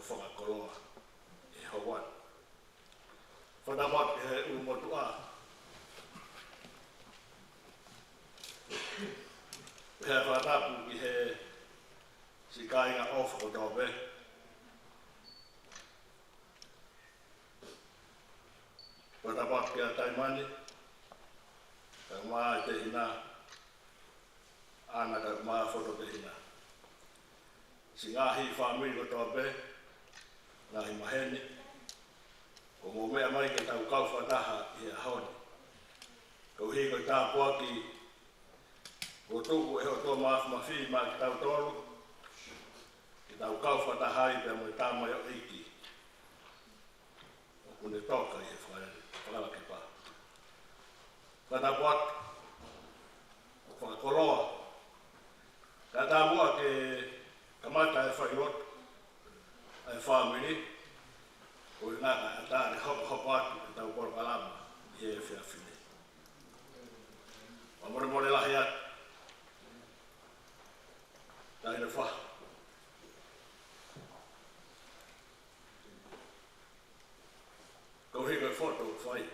Fakakoloa e Hawaii. Whanawat e he Kolomotu'A. He whanapu i he sikainga o Whakatope. Whanawat ki a taimani, ka maa te hina, ana ka maa Fotu te hina. Si ngahi whamiri ko tope, ngahi maheni, ko mō mea mai ke tau kau whataha i a haoni. Kau hi ko tā puaki, ko tuku e ho tō maafu mawhi maa ki tau tolu, ki tau kau whataha i pia mo i tā mai o eiki. O kune toka i he whakala ke pā. Whata puaki, Fakakoloa, ka tā mua ke kamata e whaiot, e whamiri, o i ngaka a tāre hopo atu e tau koro kalama i e whiawhine. Wa more lahi atu, taire wha. Kau hiko e Fotu whai.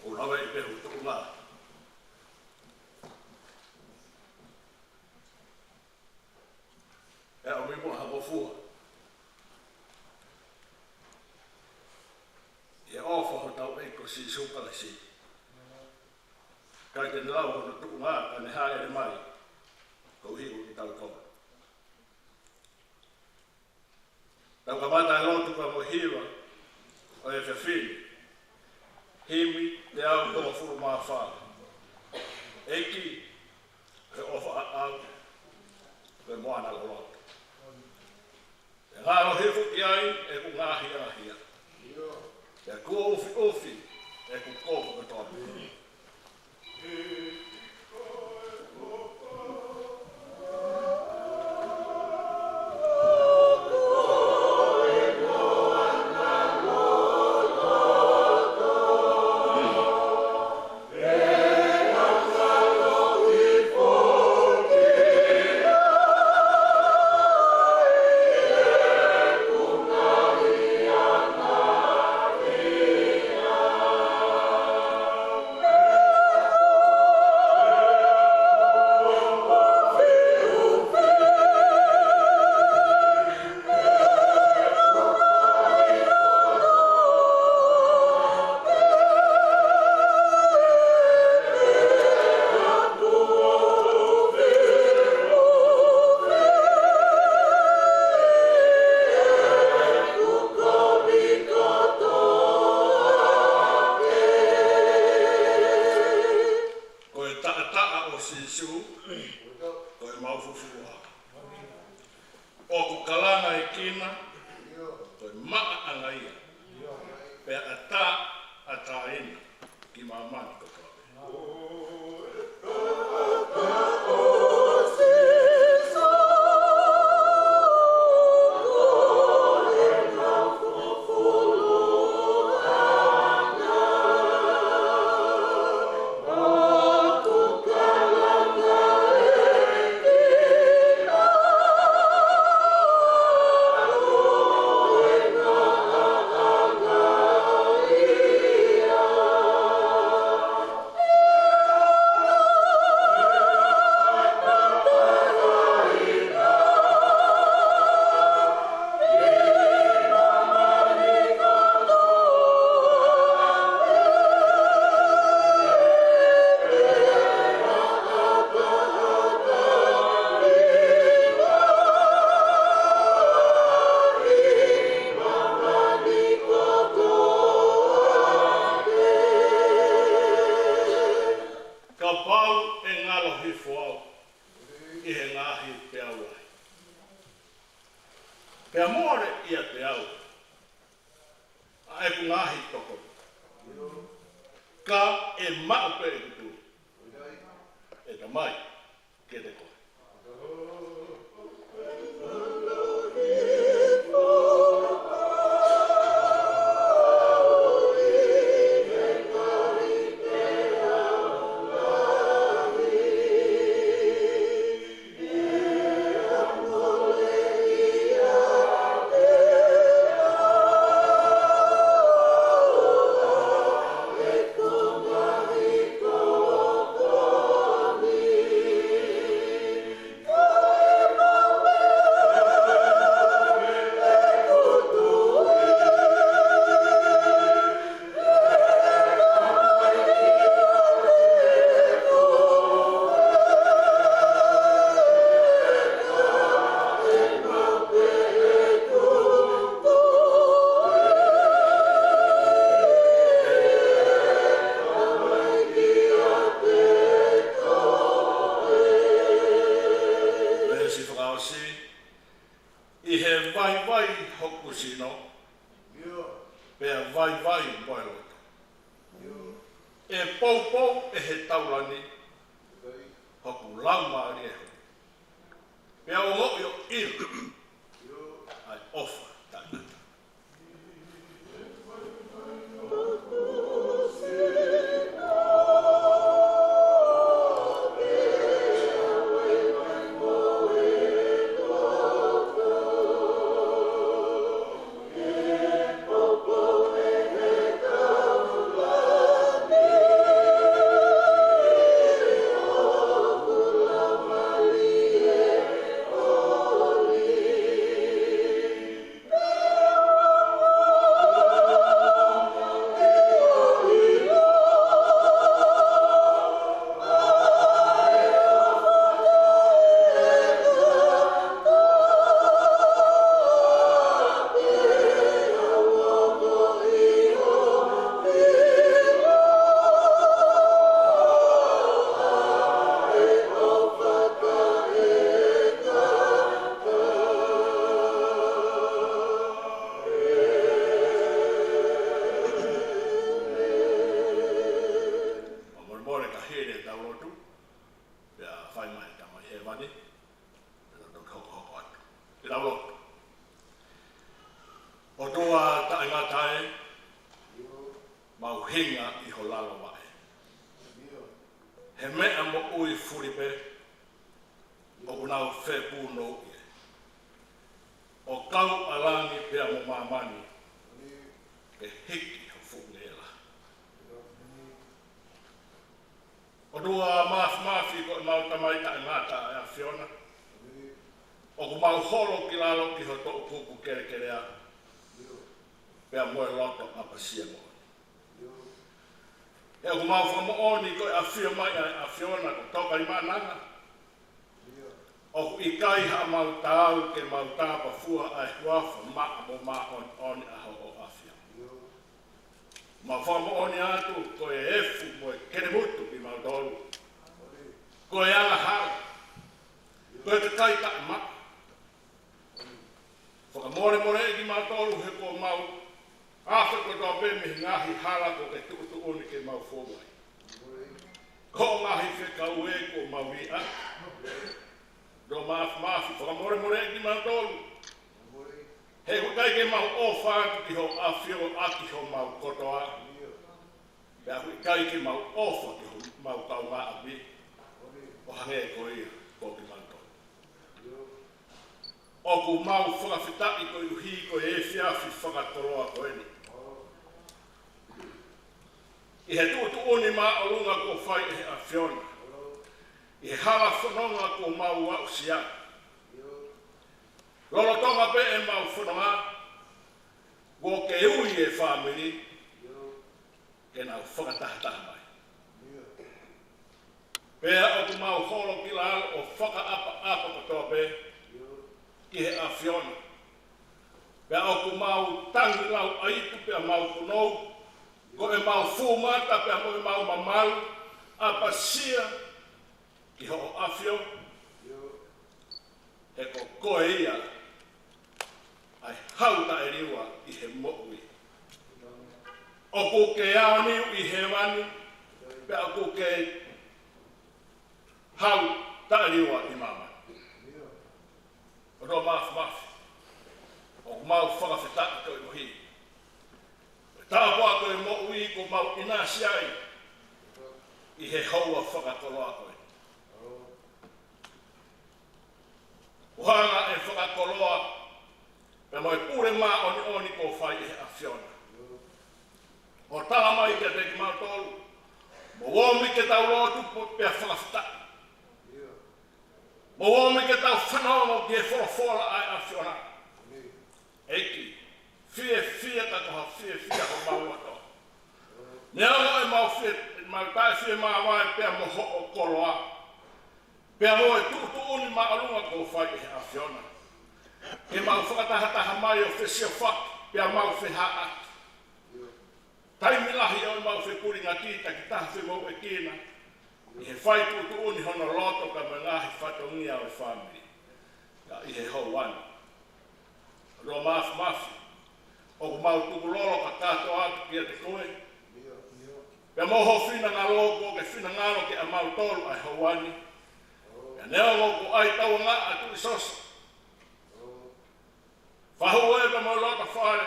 O rawe i pehu tuku ngā. E o mimo hako fua. E ofa ho tau eiko si sukala si. Kai te nilau hono tuku ngā ka ne haere mai. Kau hiko ki tau konga. Tau ka mata e lotu ka mo hiwa o e whiawhini. Himi te au tonga furu maa whaa. Eiki e ofa au koe moana lolotu. E ngāro hifu ki ai e ku ngāhi ahia. E kua ufi e ku kōku ka tōna. he vai hoku sino. Pea vai moeloto. E pou e he taulani. Hoku lauma rieho. Pea o mo'io iru. Ai ofa tātata. Konga hi Faka'Anaua ko mawia. Do maafi whakamore ki mantolu. He hukai ke mau ofa ki ho awhio aki ho mau kotoa. Pea hukai ke mau ofa ki ho mau kaunga api. O hange ko ia ko ki mantolu. O ku mau whakawhitai ko iuhi ko e whiawhi Fakakoloa ko eni. I he tu'utu'uni ma o lunga ko whai e he awhiona. I he hala whanonga ko mau au sia. Lolo tonga pe e mau whanonga. Ko ke ui e whamiri. Ke nau whakatahataha mai. Pea o ku mau holo ki la o whakaapa katoa pe. Ki he awhiona. Pea o ku mau tangi lau aitu pea mau kunou. Ko e mau fumata pe mo e mau mamalu a pasia ki ho afio e ko koe ia ai hauta e riwa i he mo'ui o ku ke aoni i he wani pe a ku ke hauta e riwa i mama o ro mafi o mau whakawhita to i mohi Tāpua koe mo'ui ko mau inasi ai i he haua Fakakoloa koe. Uhanga e Fakakoloa pe moi pure mā oni ko whai e awhiona. O tala mai ke te ki mau tolu, mo womi ke tau lotu po pia whakawhitai. Mo womi ke tau whanau ki e whorofora ai awhiona. Eiki. Fia ka koha fia ko mau ato. Nea mo e mau tai fia maa wai pia mo ho o koloa. Pia mo e tu'utu'uni ma alunga ko whai e awhiona. Ke mau whakatahataha mai o whesio whaki, pia mau wheha ati. Taimilahi o mau whepuringa kita ki taha whe mau e kina. I he whai tu'utu'uni hono loto ka me ngahi whatongia o e whamiri. Ka i he hou wani. Ro mafi. O mau tukulolo ka tato atu kia te koe. Pea moho fina ngā loko ke fina ngāro ke a mau tolu ai hauani. Pea neo loko ai tau ngā atu i sosa. Whahu e pa mo lota whare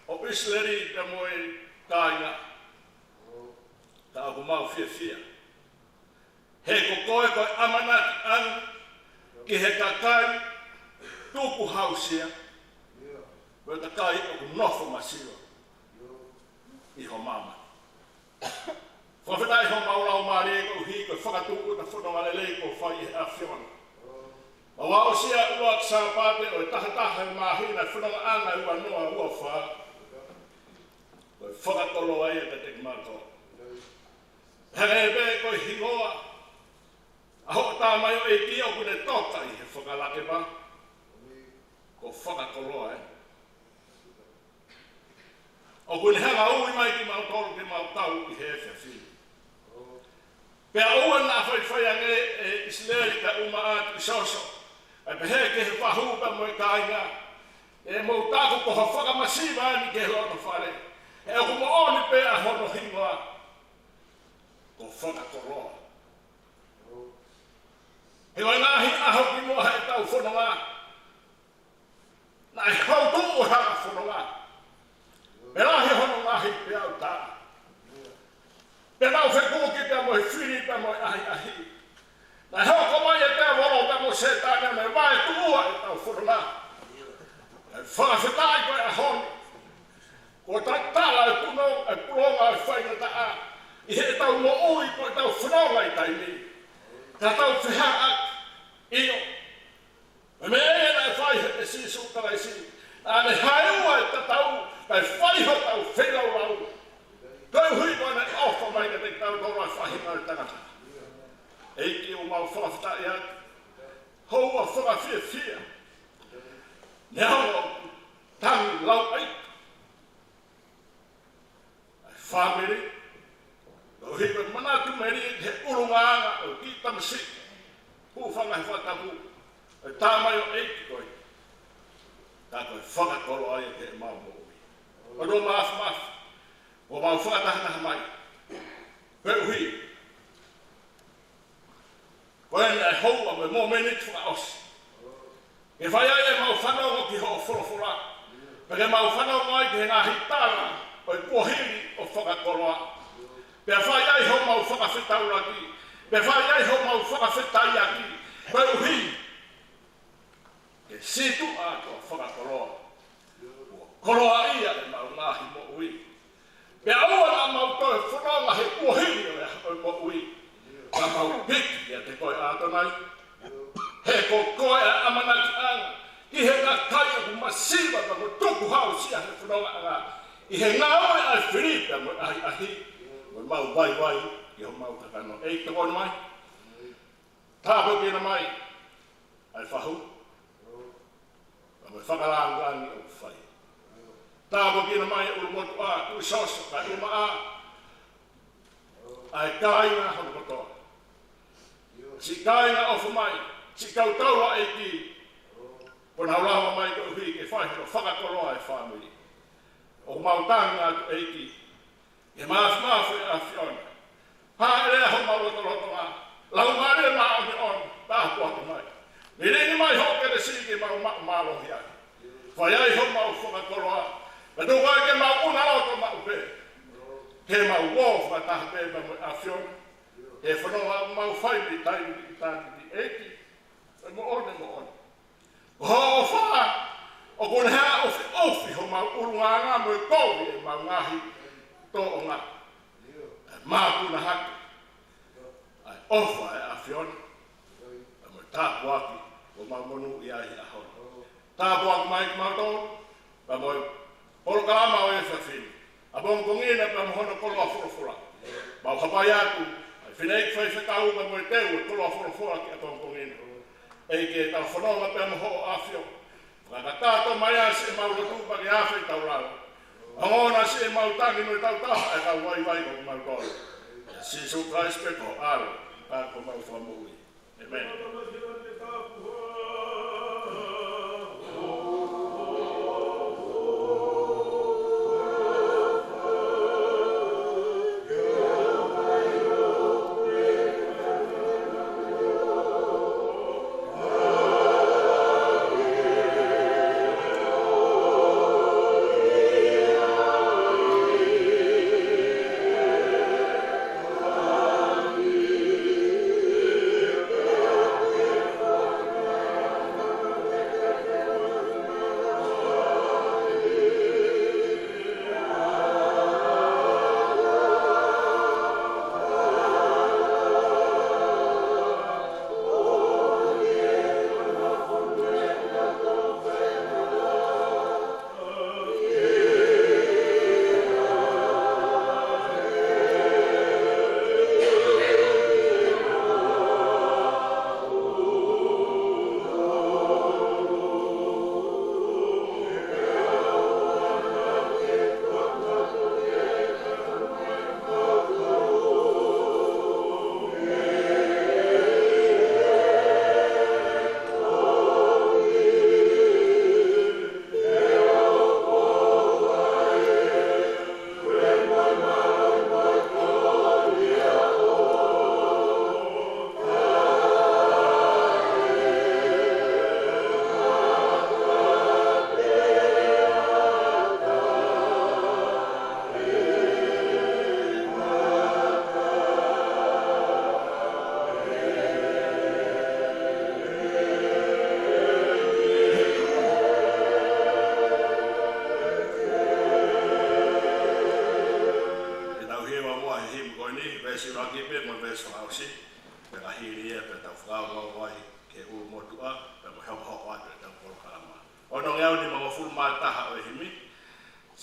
o Isleri pea mo e kāinga. Ta aku mau fia. He koe amanaki anu ki he kakai tuku hausia. Pea kakai o ku nofo masiro. Iho mama. Whawhetai ho maulau maare ko hi ko whakatuku na whanonga lelei ko whai he awhiona. Ma wao sia ua Sapate o tahataha mahina whanonga anga ua noa ua wha. Ko Fakakoloa ia te te mato. Hege ko hingoa. Aho ta mai o e kia o kune toka i he whakalake pa. Ko Fakakoloa O kune hanga ui mai ki mau tolu ki mau tau i he whiawhi. Pea ua na whai ange e Isleri ka uma atu i soso. E pehe ke he whahupa mo e kāinga. E mau tāku ko ha whakamasiwa ani ke loto whare. E o kumo oni pe a hono hingoa. Ko Fakakoloa. He wai ngahi aho ki mua he tau whanonga. Na e hau tuu hanga whanonga. E rahi hono ngahi pe au tā. Pe nau whekuki pia mo he whiri pia mo e ahi. Na heo ko mai e pia woro pia mo se tāne me vai tua e tau whanonga. E whakawhetai koe a honi. Ko tala e pulonga e whainga ta a. I he tau mo ui ko e tau whanonga i taimi. Ka tau whiha ak. Io. Me ena e whai he si sukara i si. A me haeua e tatau. Kai whaiho tau whenau rau. Kau hui koe nei ofa mai ka te tau tōra whahinga i tangata. Eiki o mau whakawhata i atu. Hou a whakawhia. Neho tangi lau eiku. Ai whamiri. Kau hui koe manatu meri he urungaanga o ki tamasiki. Hūwhanga he whatapu. Ai tāmai o eiki koe. Tā koe Fakakoloa i ke mau mo. O ro mafu. O mau whakatahana mai. Peu hui. Koe nei houa me mō menit whakaosi. E whai ai e mau whanau ki ho whorofora. Peke mau whanau mai ki he ngā hitara o i puahiri o Fakakoloa. Pea whai ai ho mau whakawhetau raki. Pea whai ai ho mau whakawhetai aki. Peu hui. Ke situ a ko Fakakoloa. Koloa ia e mau ngahi mo ui. Pea ua na mau toe whanonga he puahiri o mo ui. Ka mau piki e te koe ātonai. He ko koe a amanaki anga. Ki he ngā kai aku masiwa pa mo tuku hau sia he whanonga anga. I he ngā oe ai whiripa mo ahi. Mo mau vai. I ho mau kakano. Ei te kone mai. Tāpo kina mai. Ai whahu. Ka mo whakalangangi o whai. Tāpo kina mai e Kolomotu'A, kui soso, kai uma a. Ai kāinga hono kotoa. Si kāinga ofu mai, si kautaua e ki. Kona ulawa mai ko uhi ke whaiho Fakakoloa e whamiri. O mautanga atu e ki. E maafu e awhiona. Ha rea ho mauloto a. Lau mare ma oni on, tāhu atu mai. Ni ringi mai hoke le siki mau mālohi ai. Whai ai ho mau Fakakoloa. Ma tu kai ke mau una auto mau pe. He mau wo fa ta pe ma afion. He whanonga mau whai mi tai mi tāti di eki. E mo one. Ho wha. O kone hea ofi ho mau urunganga mo e kowi e mau ngahi tō o ngā. Māpuna haki. Ai ofa e afion. E mo tāpu aki o mau monu i ahi ahon. Tāpu aki mai ki mau tōru. Pa mo Olo kalama o e whawhini. A bongo ngina pa mohono koloa whorofora. Mau hapai atu. Ai whineik whai whakau ma mo e teu e koloa whorofora ki a bongo ngina. Ei ke tau whanonga pa moho o awhio. Whakatato mai a se mau rotupa ki awhi tau rau. Angona se mau tangi no i tau taha e kau vai ko mau kolo. Sisu Christ pe ko aro. Ka ko mau whamui. Amen.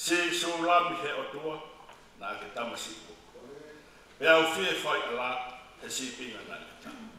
Se solami he o tua, na ke tamasipo. Pea au fie whai ala, he si pinga na ke tama.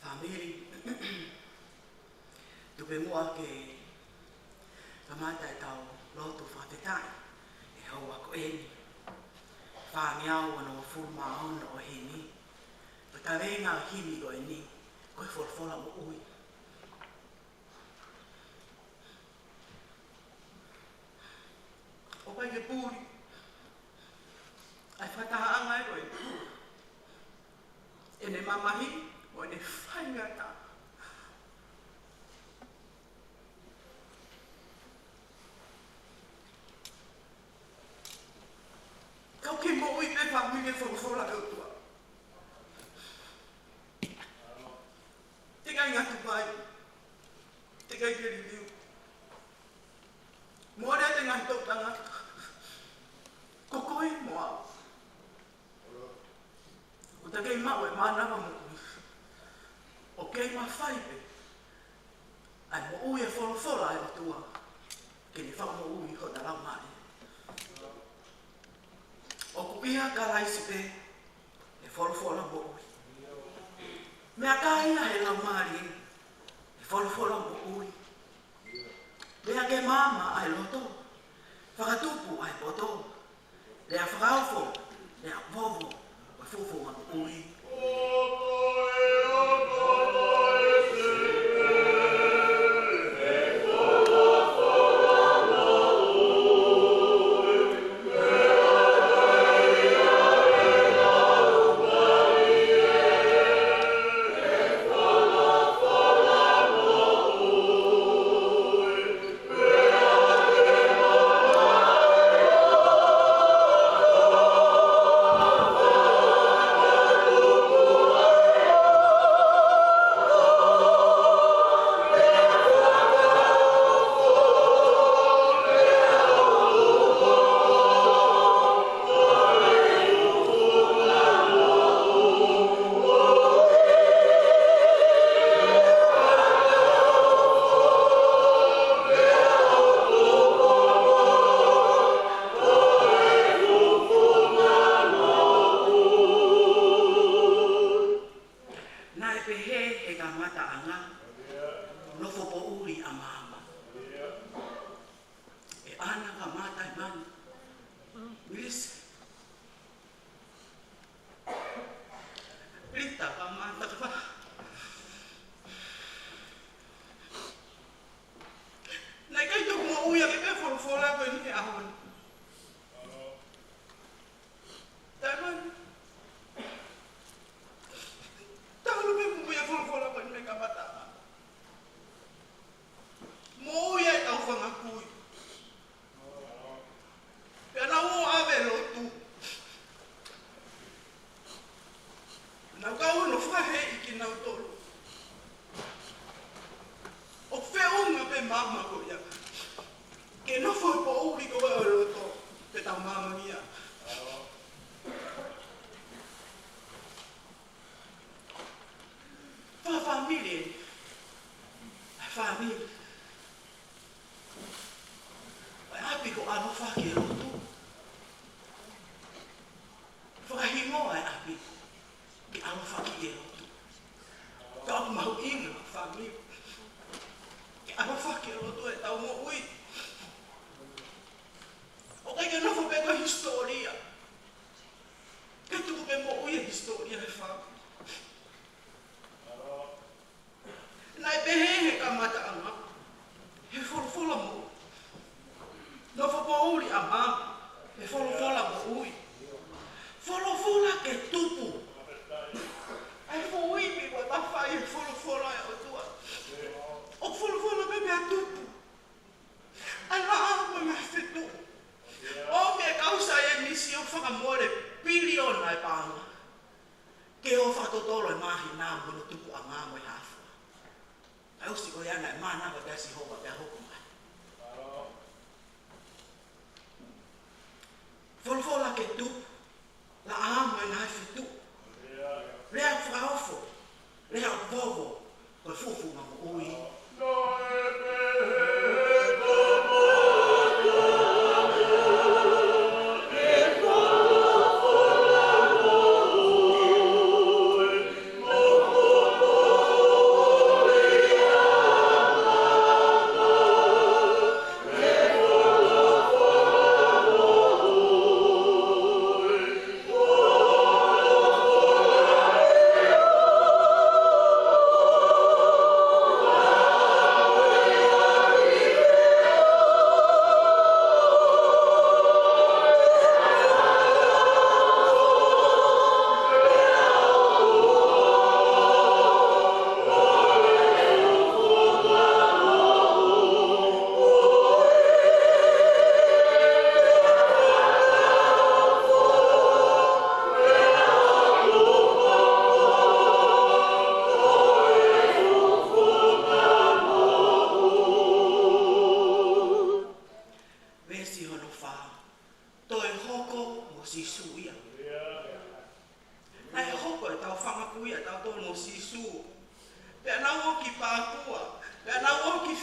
Famiri, tupe mua ke kamata e tau lotu whatetai e hau ako eni. Whāngiau ana o furma aona o heni, pa tarenga himi o eni, koe wholwhola o ui. ke puri. Ai whatahaanga e koe. E ne mamahi, o ne whaingata. Kau ke mo ui pe whamine whorofora e otua. Te kai ngatu pai. Te kai ke review. Mōrea te ngai tōtanga. Kokoi moa. O te kei mau e mānawa mo ui. O kei ma whaipe. Ai mo ui e whorofora e otua. Ke ni whao mo ui ho na lau mai. O kupiha ka raisi pe. E whorofora mo ui. Mea kāia he lau mai. E whorofora mo ui. Lea ke mama ai loto, whakatupu ai poto, lea whakaofo, lea vovo, o fufu ngā ui.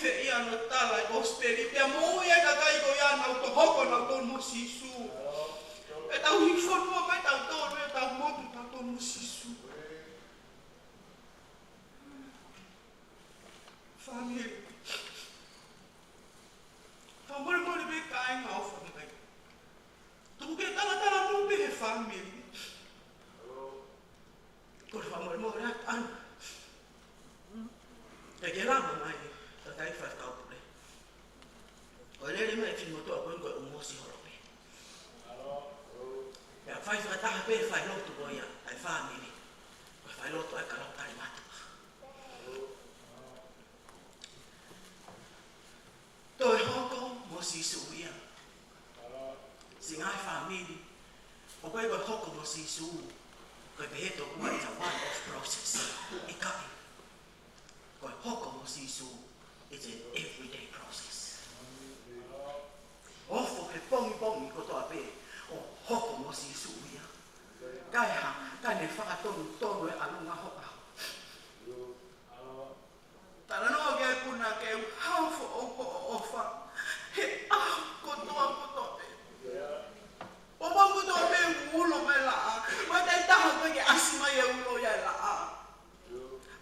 fe ia no tala I gospel. Pia mo ia ka kai ko ia na to hoko na to mo sisu. E tau hi fono mai tau to e tau mo to mo sisu. Family. Family mo be kai nga ofa ni kai. Tu ke tala mo be family. Por family mo ra an. E ke la mai ta tai fa ka po. O le me fi mo to ko ko mo si ho. Ya fai fa ta pe fai lo tu boia ai family. Ko fai lo to ai ka lo tai mata. Toi hoko mo si suia. Singai family. O koe koe hoko mo si su. Koe peheto kua it's a one-off process. E kai. Koe hoko mo si su. It's an everyday process. Ofo ke pongi kotoa pe. O hoko mo si suia. Kai ha, kai ne whakatonu e alunga hoka. Tana noa ke puna ke hawfo opo ofa. He kotoa pe. O mangu to me ulo me la. Wa dai taha koe ke asima ye ulo ya la.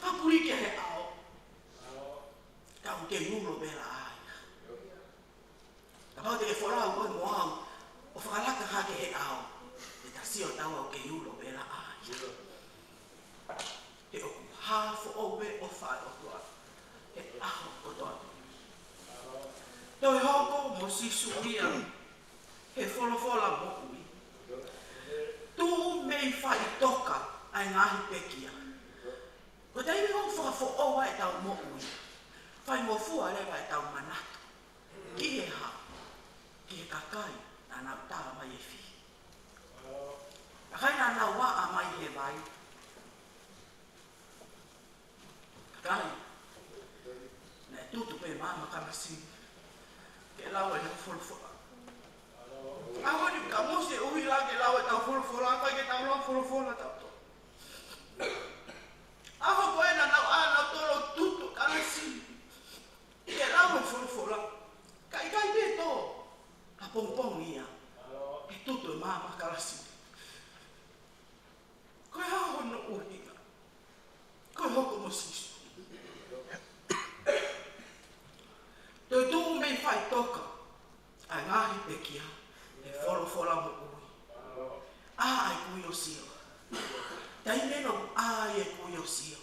Papuri ke he ao. Kau ke ulo me la. Kapau te whora koe mo au. O whakalaka ha ke he ao. E ta sio taua ke ulo me la. He o hafo o me o whai o tua. He aho kotoa. Toi hoko mo si suia. He wholofola mo ui. Tu mei whai toka ai ngahi pekia. Ko tei me hong whakafo oa e tau mo ui. Whai mo fua lewa e tau manatu. Ki he ha. Ki he kakai na nau taha mai e whi. Kakai na nau waa mai he vai. Kakai. Na e tutu pe mama kamasi. Ke lau e na wholofola. Ako ni kamu si uhi la ke lawa tau folo-folo apa ke tau lang folo-folo tau to. Ako ko e na nau tolo tutu kalasi. Ke lawa folo-folo. Kai pe to. Kapong-pong ia. E tutu mama kalasi. Ko e haho no uhi ka. Ko e hoko mo sisu. Toi tu mei whai toka. Ai ngahi pekia. E wholofola mo ui. Ai kui o sio. Tai meno ai e kui o sio.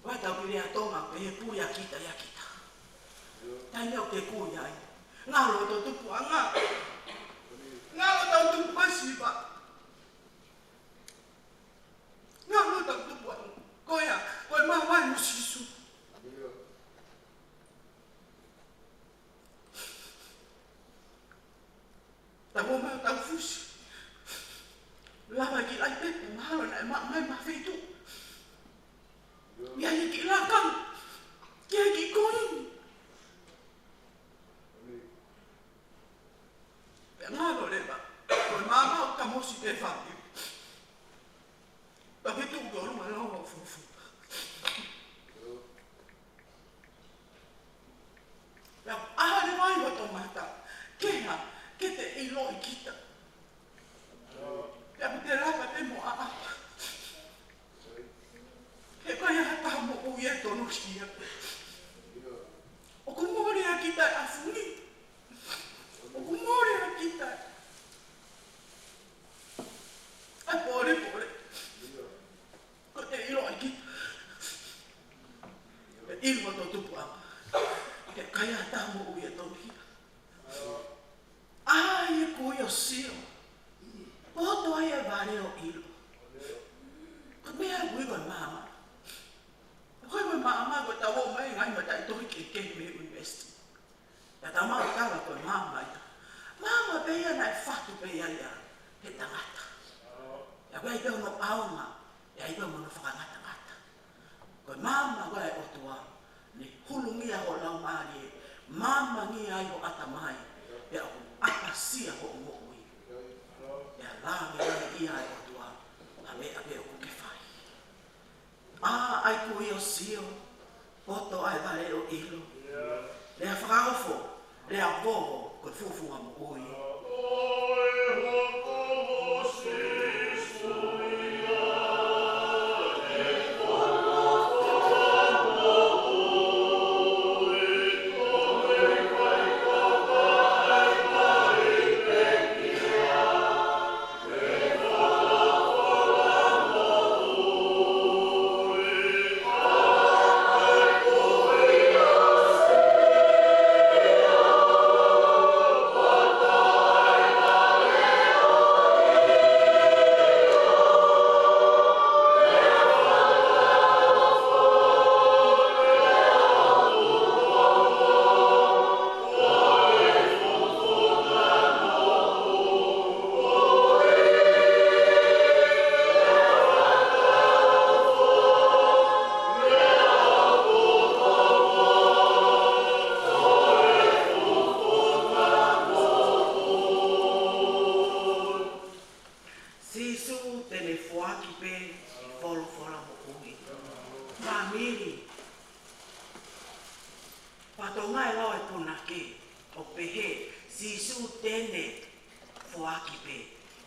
Wai tau pire a tonga pe he puri a kita ia kita. Tai meo te kui ai. Ngalo tau tupu a ngā. Ngalo tau tupu a sipa. Ngalo tau tupu a koia. Koe maa wai mo sisu. Tau mau tau fusi. Lava ki lai pepe mahalo na mai mawhitu. Ia i ki lakang. Ia i ki koini. Pea ngalo lewa. Koe mama o kamosi te whaki. Papitu ko runga lawa fufu. Pea ahare mai o tō mata. Keha. Ke te ilo I kita. Pea te rapa te mo a. He kai a taha mo ui e tono kia. O kumore a kita a funi. O kumore a kita. Ai pore. Ko te ilo I kita. Pe ilo to tupu a. He kai a taha mo ui e tono kia. Ai e kui o sio. Poto ai e vare o ilo. Ko mea kui koe mama. Koe mama koe tau o mai ngai ma tai tohi ke me university. Ya tau mau tawa koe mama ita. Mama pe ia nai whatu pe ia ia. He tangata. Ya koe ipe ono aonga. Ya ipe ono whakangata. Koe mama koe o tua. Ni hulungia ho lau maari. Mama ngia ai ho atamai. Ya o apa sia ho mo ui. Ya langi ia ai o tua. Abe o ke whai. Ai kui o sio. Poto ai vare o ilo. Le whakaofo, le apovo, koe fufunga mo ui.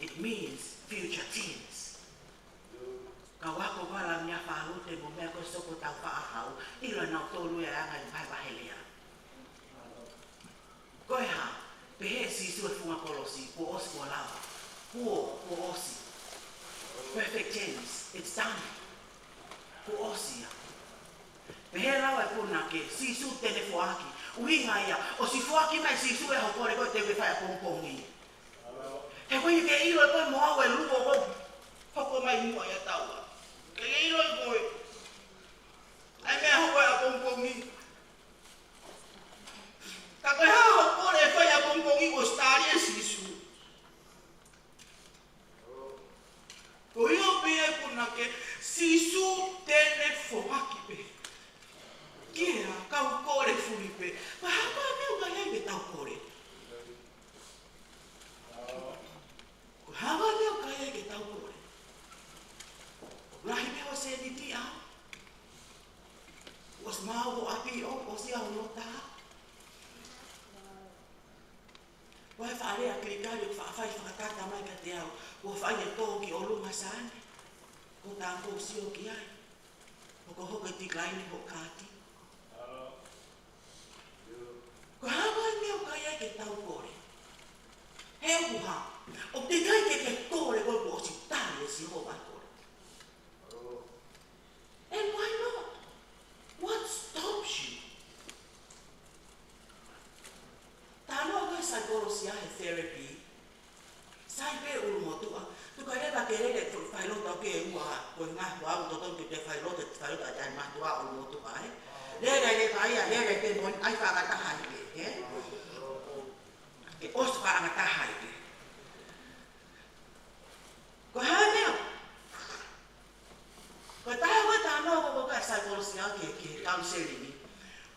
It means future tense. Kawako wala mia whahute mo mea ko soko tau whaahau, ila nau tolu e anga i pai wahelea. Koe ha, pehe sisu e funga kolosi, ko osi ko lawa. Ko osi. Perfect tense, it's done. Ko osi ya. Pehe lawa e puna ke, sisu tene fuaki. Uhinga ia, o si fuaki mai sisu e hokore koe te whai a pongpongi. He koe i ke ilo e koe moa e lupo ko hoko mai mua ia taua. Ke ilo e koe. Ai mea hoko e a pongpongi. Ka koe haa hokore e whai a pongpongi o stari e sisu. Ko io pia e puna ke sisu tene fuaki pe. Kera, kau kore furi pe. Ma hapa meu ka hei ke tau kore. Hawa leo kaya ke tau kore. Rahi mea o se ni ti au. Was mau o api o si au no ta. Wai whaare a krikari o whaafai whakatata mai ka te au. Ko whai e tō ki o lunga sane. Ko tāko si o ki ai. Ko hoka ti kaini ho kāti. Ko hawa leo kaya ke tau kore. He uha. O te kai ke te kore koe po o si tari e si ho mai kore. And why not? What stops you? Tānoa koe psychology a he therapy. Sai pe Kolomotu'A. Tuka rewa ke rere whailota ke ua koe ngā hua au toton ki te whailota a tai matua Kolomotu'A. Rere re kai a rere te mon ai whakataha i ke. Ke os whakataha i ke. Ko hae mea. Ko tae wa tānoa ko kai psychology a ke counseling.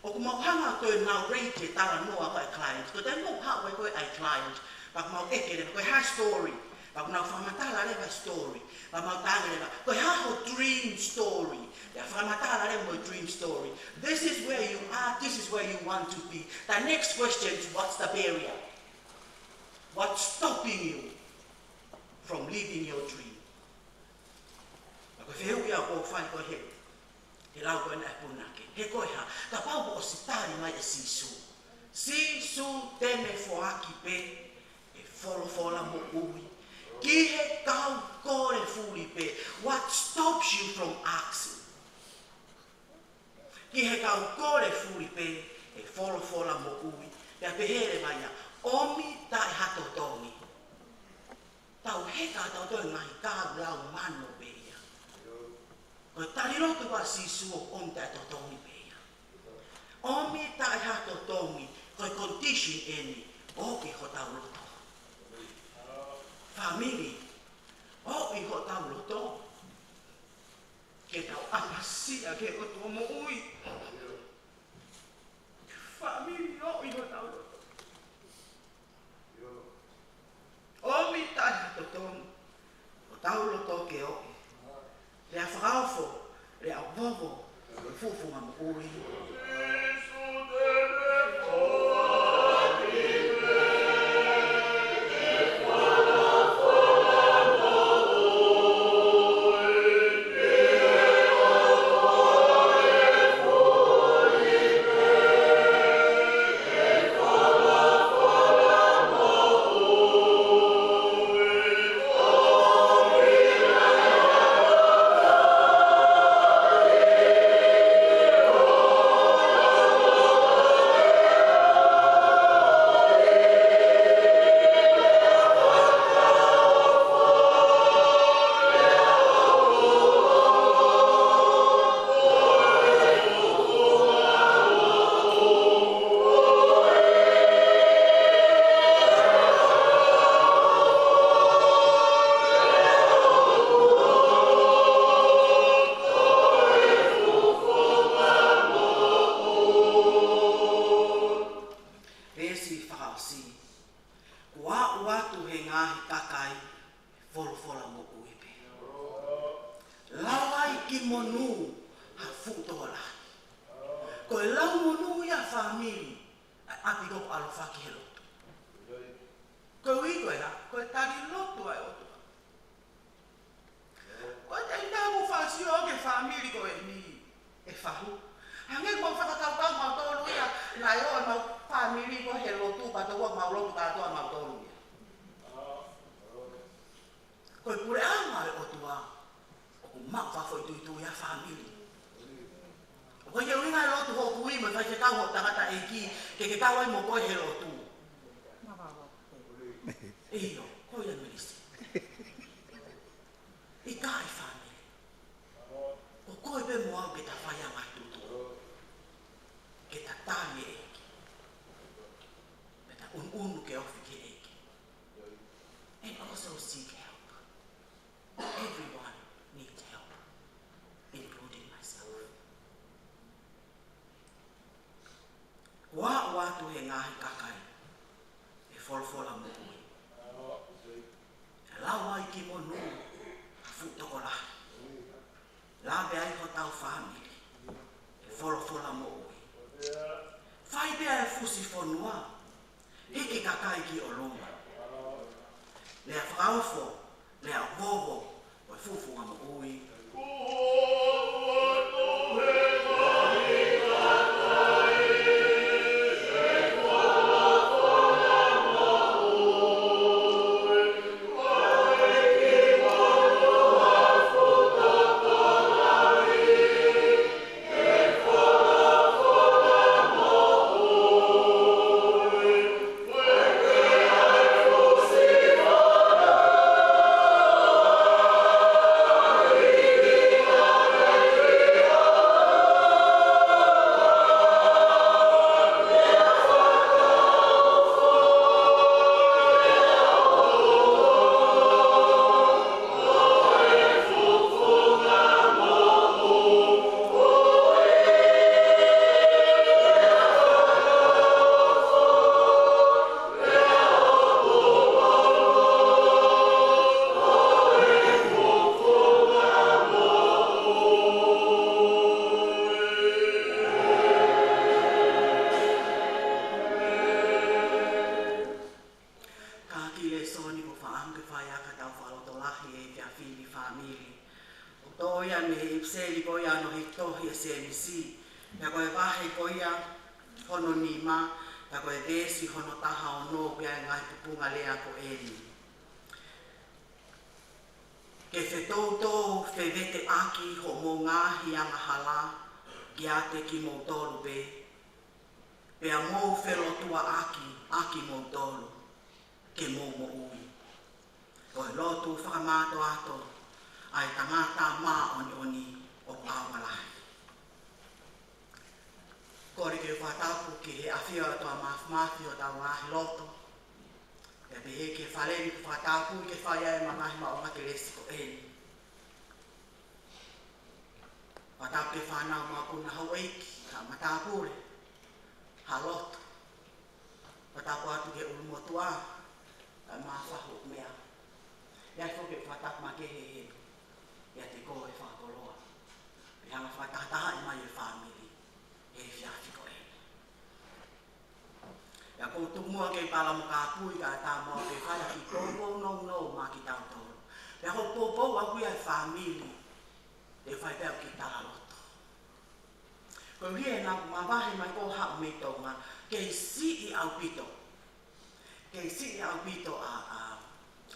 O ku mau hanga koe nau rei ke tara noa koe client. Ko te mau hawe koe ai client. Pa ku mau eke rewa koe ha story. Pa ku nau whamatala rewa story. Pa mau tānga rewa koe ha ho dream story. Ya whamatala rewa dream story. This is where you are. This is where you want to be. The next question is what's the barrier? What's stopping you from living your dream? Ko wheu ia ko whai koe he. He lau koe na e punake. He koe ha. Ka pau po o sitari mai e sisu. Sisu teme foaki pe. E wholofola mo ui. Ki he kau kore furi pe. What stops you from asking? Ki he kau kore furi pe. E wholofola mo ui. Pea pehere mai a. Omi tai hato tongi. Tau heka tau toi ngahi kāu lau mano peia. Koe tarirotu wa sisu o om tai hato tongi peia. Omi tai hato tongi. Koe condition eni. Oki ho tau loto. Famili. Oki ho tau loto. Ke tau apasia ke o tuo mo ui. Famili oki ho tau loto. Omi tai hato tongi. O tau loto ke oki. Rea whakaofo. Rea vovo. Fufunga mo ui. family ati ko alo faki lotu. Ko iko era ko tari lotu ai otu. Ko te nda mo fasi o ke family ko ni e fahu. Hange ko fakakau ma tolu ia na yo ma family ko he lotu pa to ma lotu ka to ma tolu. Ko pure ama o tua o ma fa foi tu ya family ko ye winga lo tu ho kui ma fa ka ho ta eki ke ka wa mo ko he lo tu ma ba ba yo ko ya me disse e kai family o ko be mo ke ta fa ya ma tu ke ta tani eki beta un ke ofi ke eki and also seek help. Everyone needs help, including myself. Wa tu he ngahi kakai, e folfola mo ui. La wai ki mo nu, futoko la. La be ai ho tau family, e folfola mo ui. Fai bea e fusi fonua, hiki kakai ki o longa. Lea whakaofo, lea vovo, o fufu ama ui.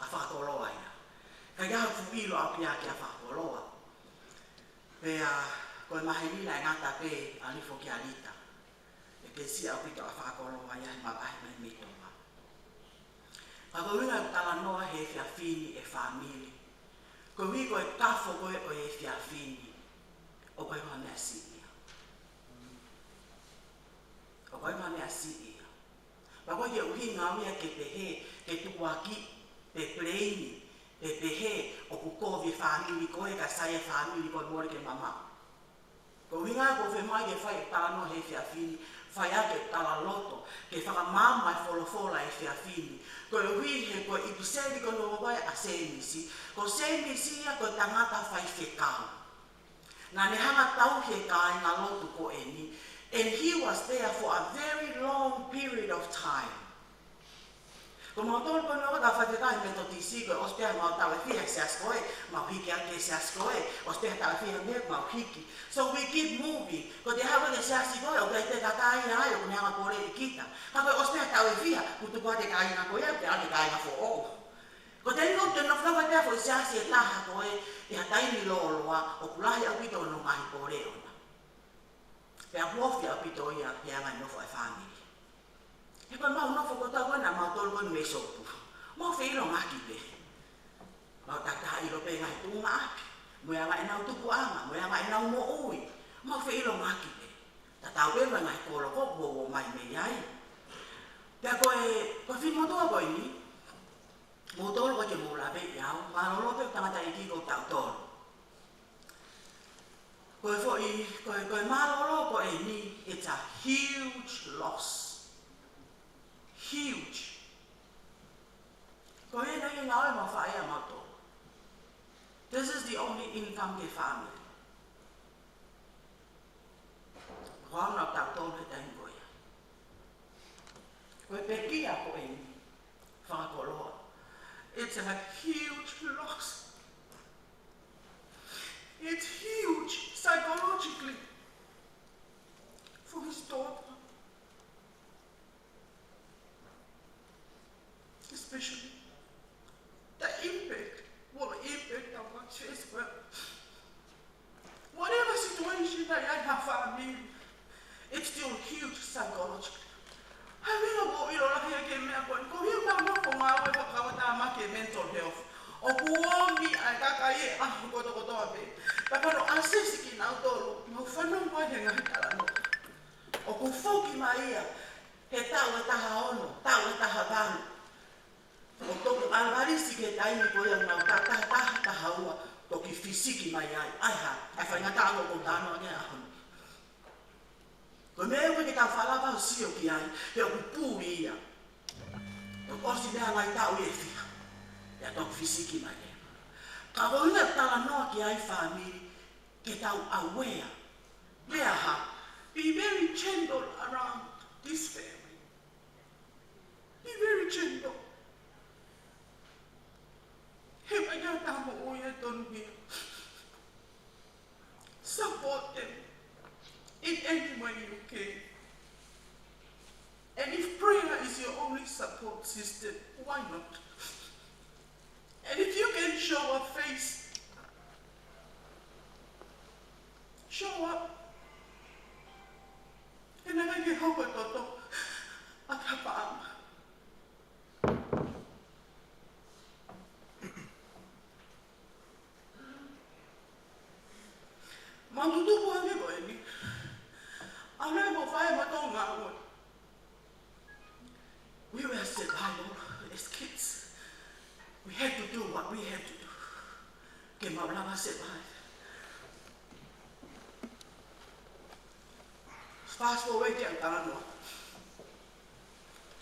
a Fakakoloa ia. Ka ia fuilo a pia ki a Fakakoloa. Pea koe mahi nila e ngata pe alifo ki alita. E ke si a pito a Fakakoloa ia he mabahi mai mitonga. Ka koe winga tala noa he fia fini e famili. Koe wiko e tafo koe o e fia fini. O koe ma mea si ia. O koe ma mea si ia. Ma koe ke uhinga uia ke pehe, ke tukuaki, pe pleini, pe pehe, o kukovi famili koe ka saia famili koe mori ke mama. Ko uhinga ko fe mai ke fai tala no he fia fini, fai ake tala loto, ke whaka mama e folofola e fia fini. Ko ui he ko ipiseri ko no wai a semisi, ko semisi ia ko tangata fai whekau. Nga ne hanga tau he kai ngā lotu ko eni, And he was there for a very long period of time. Kung mga tol ko nga ka-Fakakoloa me to tisi ko ospea mau tawe fia se askoe, mau hiki ake se askoe, ospea tawe fia me mau hiki. So we keep moving. Ko te hawa ke se askoe o te kakai na yo kunya nga pore kita. Ka ospea tawe fia kutu ko te kai na ko ya te ate kai na fo o. Ko te no te no flawa te fo se asi taha ko e hatai ni loloa o kulahi au pito no ngai pore ona. Pe a huofi au pito ia ia ngai no fo e family. E pa mau nofo ko tau ana mau tolu kon me sopu. Mau fe ilo ngaki pe. Mau tata ilo pe ngai tunga api. Mo ya ngai nau tupu anga, mo ya ngai nau mo ui. Mau fe ilo ngaki pe. Tata pe ngai kolo ko bo mai me yai. Pe ko fin mo to ko ni. Mo tolu ko ke mo la pe yau, ma lo pe tanga tai ki ko tau tolu. Ko malolo ko e ni, it's a huge loss. Huge. Ko e nei ngā ma whaia mato. This is the only income ke family. Ko ana tau tolu he tahi koia. Ko e pekia ko e ni, Fakakoloa. It's a huge loss. It's huge psychologically for his daughter. Especially the impact will impact our church as well. Whatever situation that I have family, it's still huge psychologically. I mean, go ilo la kia ke mea koe, ko hiu ka moko ngā ue whakawata ma ke mental health. O kuomi ai kakai e ahu koto ape. Papano asesi ki nau tolu, mau whanau mai he ngai tarano. O ku whauki mai ia, he tau e taha ono, tau e taha vanu. O toku alvarisi ke taimi koe au nau taha ua, toki fisiki mai ai. Ai ha, ai whaingata ango ko tāno ane ahonu. Ko mea ue ke tau whalapa o sio ki ai, he o ku pū ia. O kosi mea ngai tau e fia. Ya toku fisiki mai e. Ka hoina tala noa ki ai family, ke tau aware. Mea ha, be very gentle around this family. Be very gentle. He mai ngā tāmo oia tonu hea. Support them in any way you can. And if prayer is your only support system, why not? And if you can show a face, show up. And I can help a toto at Hapam. Mandutu po ame ko eni. Ano mo fai matonga. We were survival as kids. We had to do what we had to do. Que maulava survive. Fast forward yang tangan.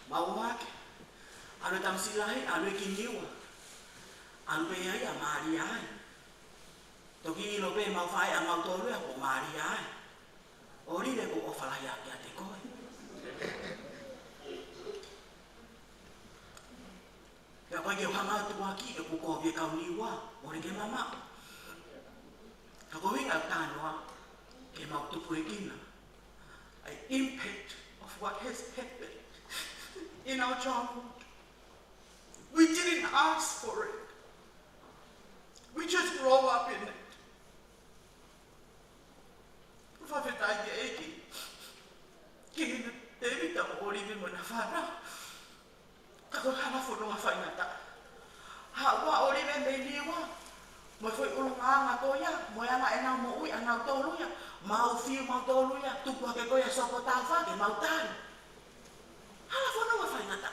Mauake. Ano tam silahi, ano ikiniwa. Ano pe ai amari ai. Toki ilo pe mau fai ang mau tolu ya ko mari ai. Ori le ko ofala ya te koe. Ya koe ke hanga tu aki e ko ko vie ka niwa, ori ke mama. Ka ko winga tanwa ke mau tu puekina. An impact of what has happened in our childhood. We didn't ask for it. We just grow up in it. Fakakoloa, kini David ang olive mo na fana. Kako hana funo nga fainata. Hawa olive meliwa. Mo foi ulunga nga toya, mo ya nga enang mo ui anang tolu ya. Mau fiu mau tolu ya, tuku ke koya soko tafa ke mau tari. Hala funo nga fainata.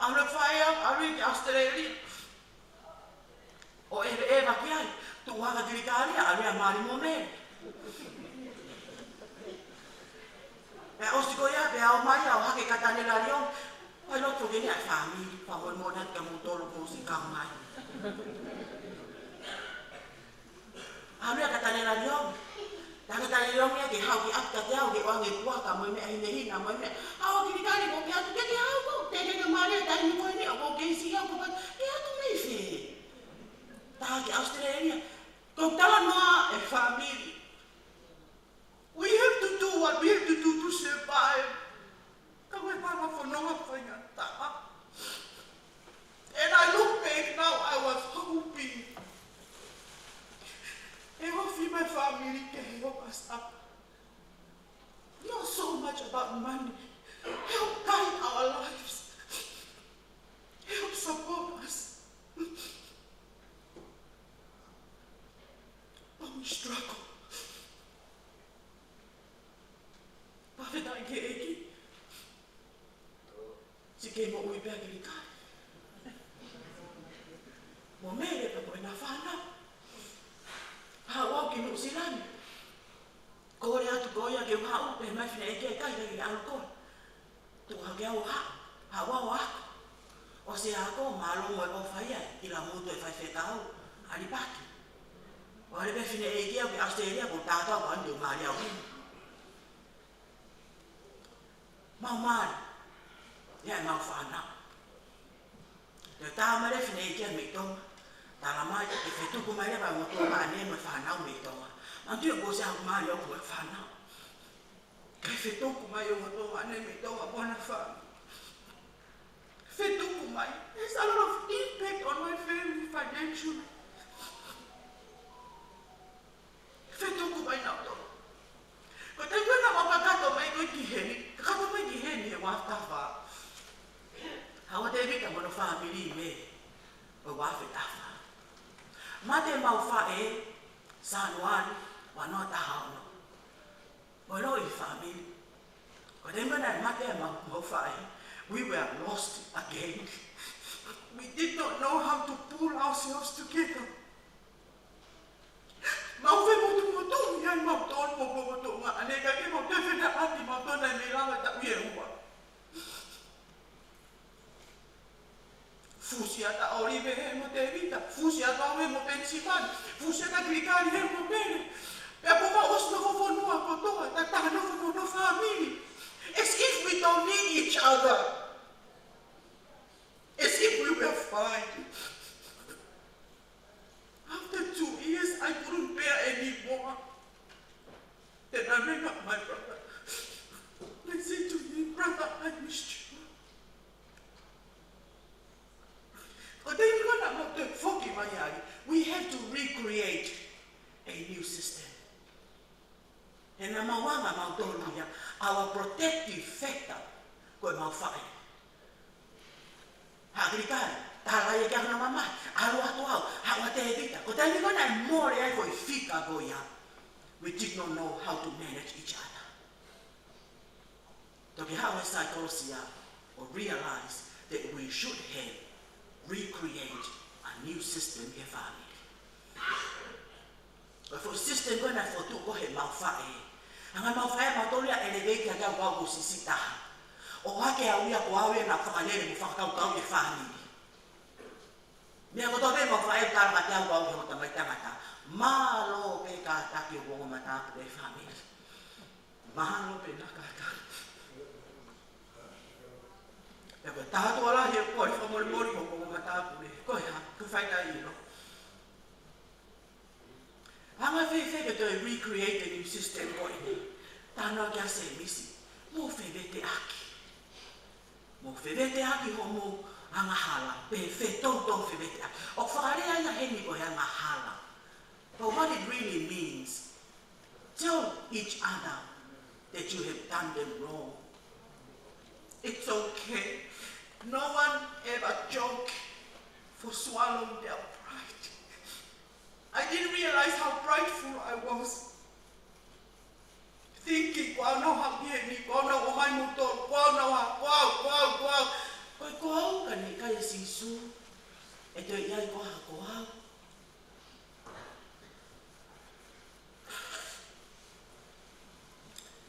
Ano faya, ari Australia. O eva kiai. Tuha ka dirikari, ari ang mari mo me. Pe ostiko ya, pe au mai au hake katane la riong. Ai lo tu gini ai family, pa hon mo nat ka mo tolo ko si kang mai. Ari katane la riong. Tangata leongia ke hau ki apta te hau ke wange puaka mo me ai hina mo me. Hau ki kali ko ke atu ke hau ko te ke mare ta ni ko ni ko ke si hau ko ke atu me fe. Ta ki Australia ko tala noa e family. We have to do what we have to do to survive. Ka we mama for no whanya ta. And I look back now, I was hoping. And hopefully my family can help us up. Not so much about money. Help guide our lives. Help support us. But we struggle. Fakakoloa. Si ke mo ui pia ki kai. Mo mere pa ko na whana. Hawau ki New Zealand. Kore atu koia ke hau pe mai fina eke kai ki alcohol. Tu ha ke au ha. Hawau ako. O se ako malo mo e o whaia i la mutu e whai whetau. Ali paki. O ale pe fina eke au ki Australia ko tātua ko andi o maari au hini. Mau maari. Ia e mau whanau. Te tāmare fina eke me tonga. Tala mai e whetuku mai rewa mo tōma ane mo whanau me tonga. Mantu e kose au maari au koe whanau. Kai whetuku mai o mo tōma ane me tonga bona whanau. Whetuku mai. There's a lot of impact on my family financially. Whetuku mai nau tō. Ko te kuna mapakato mai koe ki heni. Kato mai ki heni e waftawa. Hawa te vita mo no family me. O wafetawa. Mate mau fae sanuari wano tahauno. Wano I family. Kodemana mate mau fae. We were lost again. We did not know how to pull ourselves together. Mau fe motu yang mau ton motu ma aneka ke mau te fena ati mau ton na milanga ta uierua. Fusia ta orive he mo te vita, fusia ta he mo pensivan, fusia ta clicari he mo bene. Pe apova osno fofonua kotoa, ta tahano fofono family. As if we don't need each other. As if we were fine. After 2 years, I couldn't bear anymore. Then I rang up my brother. I said to him, brother, I missed you. We have to recreate a new system. And our protective factor ko mau fai. Hagrikari, talaya kang na mama, aru atuau, hawate edita. Ko tani ko na more ay ko ifika ko ya. We did not know how to manage each other. To be how psychology or realize that we should have recreate a new system in family. But for system ko na Fotu ko he mau fai. Ang mau fai mau tolia elevate ka ko sisita. O hake awia ko awia na whakanere mo whakakau e whanini. Mea ko tobe mo whae kara mate au au he mo tamai tangata. Malo pe ka taki o wongo mata ko e whanini. Malo pe na kaka. E ko tato ala he ko e whamori mori ko wongo mata ko e. Ko e ha, ku whaita ino. Hanga whewhe ke toi recreate a new system ko e. Tana kia se misi. Mo whewete aki. Mo whewete aki ho mo anga hala. Pe whetoutou whewete aki. O whakarea ia heni ko anga hala. But what it really means, tell each other that you have done them wrong. It's okay. No one ever joke for swallowing their pride. I didn't realize how prideful I was. Thinking, wow, no, how here, wow, no, oh my motor, wow. Koi koau ka ni kaya sisu. Ito iay ko ha koau.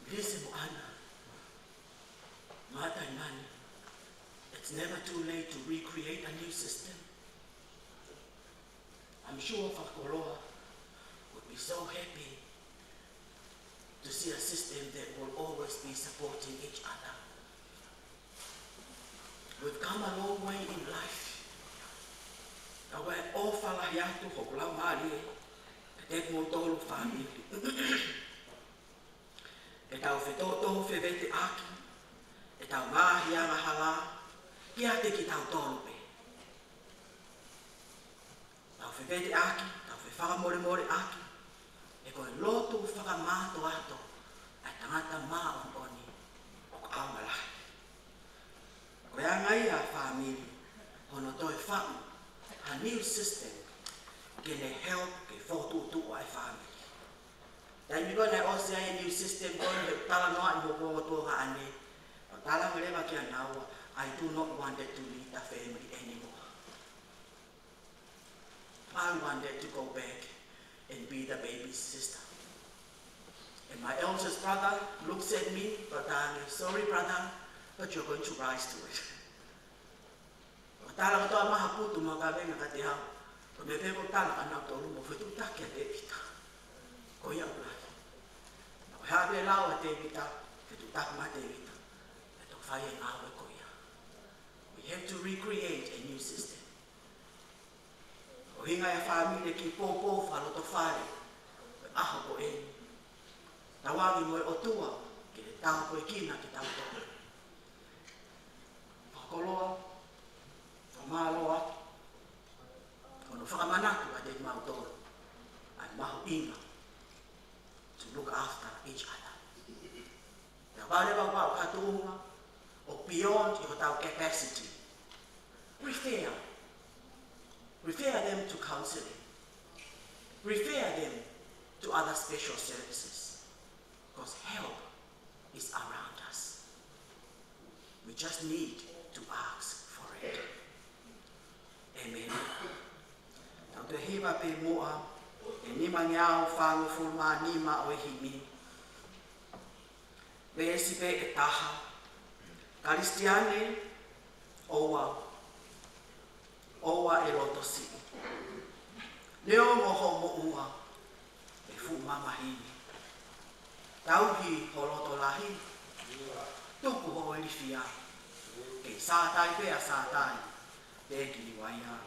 Listen mo ana. Matay man. It's never too late to recreate a new system. I'm sure Fakakoloa would be so happy to see a system that will always be supporting each other. We've come a long way in life. Kawa e ofala hiatu hokulau maari e te motolo family. E tau whetoto whewete aki, e tau mahi anga hala, kia te ki tau tolope. Tau whewete aki, tau whewhakamore more aki, e koe lotu whakamato ato, ai tangata maa oni, o ka aumalahi. Koe angai a family, hono toi whau, a new system, kene help ke Fotu-Tu'a e family. Dai mi kona o se ai new system kona he tala noa i Kolomotu'A ane, o tala merema ki Anaua, I do not want it to lead the family anymore. I wanted to go back and be the baby's sister. And my eldest brother looks at me, but I'm sorry brother, but you're going to rise to it. O tala katoa maha putu mga venga ka te hau, o me pepo tala ka nau tolu mo whetu taki a te pita. Ko ia ulai. O hawe lau a te pita, whetu taki ma te pita. E to whai e ngawe ko ia. We have to recreate a new system. O hinga e whamile ki pōpō whaloto whare, o aho ko e. Tawangi mo e o tua, ki te tau koe kina ki tau tō. Fakakoloa, whamaloa, kono whakamanatu a te mautoro, ai mahu inga, to look after each other. Te wharewa wau katounga, o beyond your capacity. Refer them to counseling. Refer them to other special services. Because help is around us. We just need to ask for it. Amen. Tau te hiwa pe moa, e nima ngiao whangu fulma nima o e himi. Ve esi pe e taha, Karistiane, oa e roto si. Leo moho mo unga, e fu mamahini. Tauhi ho roto lahi, tuku ho e rifia, ke sātai pea sātai, peki waia.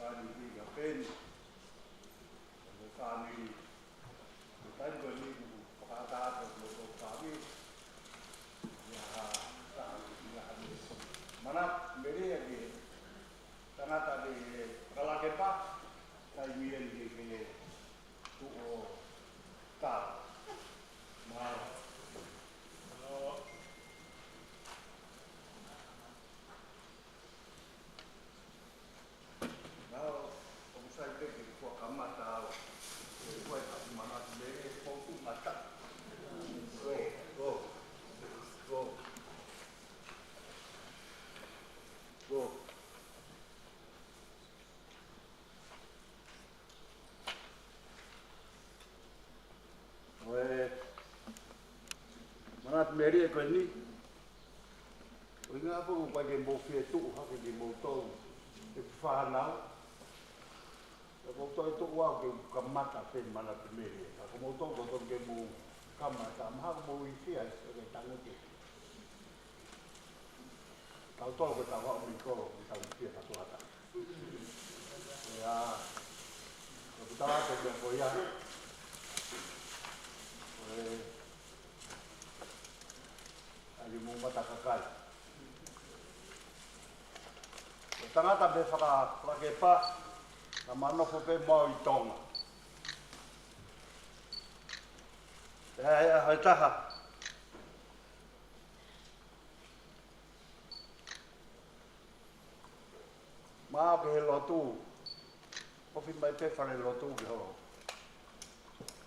kani ki ka pen. Ko kani tai ko ni ku pakata ko kami. Ya mana beri lagi karena tadi kalau kita saya milih di tu kal mal kalau kamu saya pergi ke kamar tahu kau tak mana beri Fotu mata go Manat meri ko ni. O nga po pa ke mo fietu ha ke mo to. E Faka'Anaua. Ko to to wa ke kamata pe manat meri. Ko mo to ko ke mo kamata ma mo wi ai ke tango ke. Kau to ko ta wa mi ko ta wi ta to ata. Ya. Ko ta wa ko ya. Ali mo matakakal. Tangata be Fakaeiki na manofo pe mo I tonga. Hai taha. Ma ke lotu. O fi mai pe fare lotu ke ho.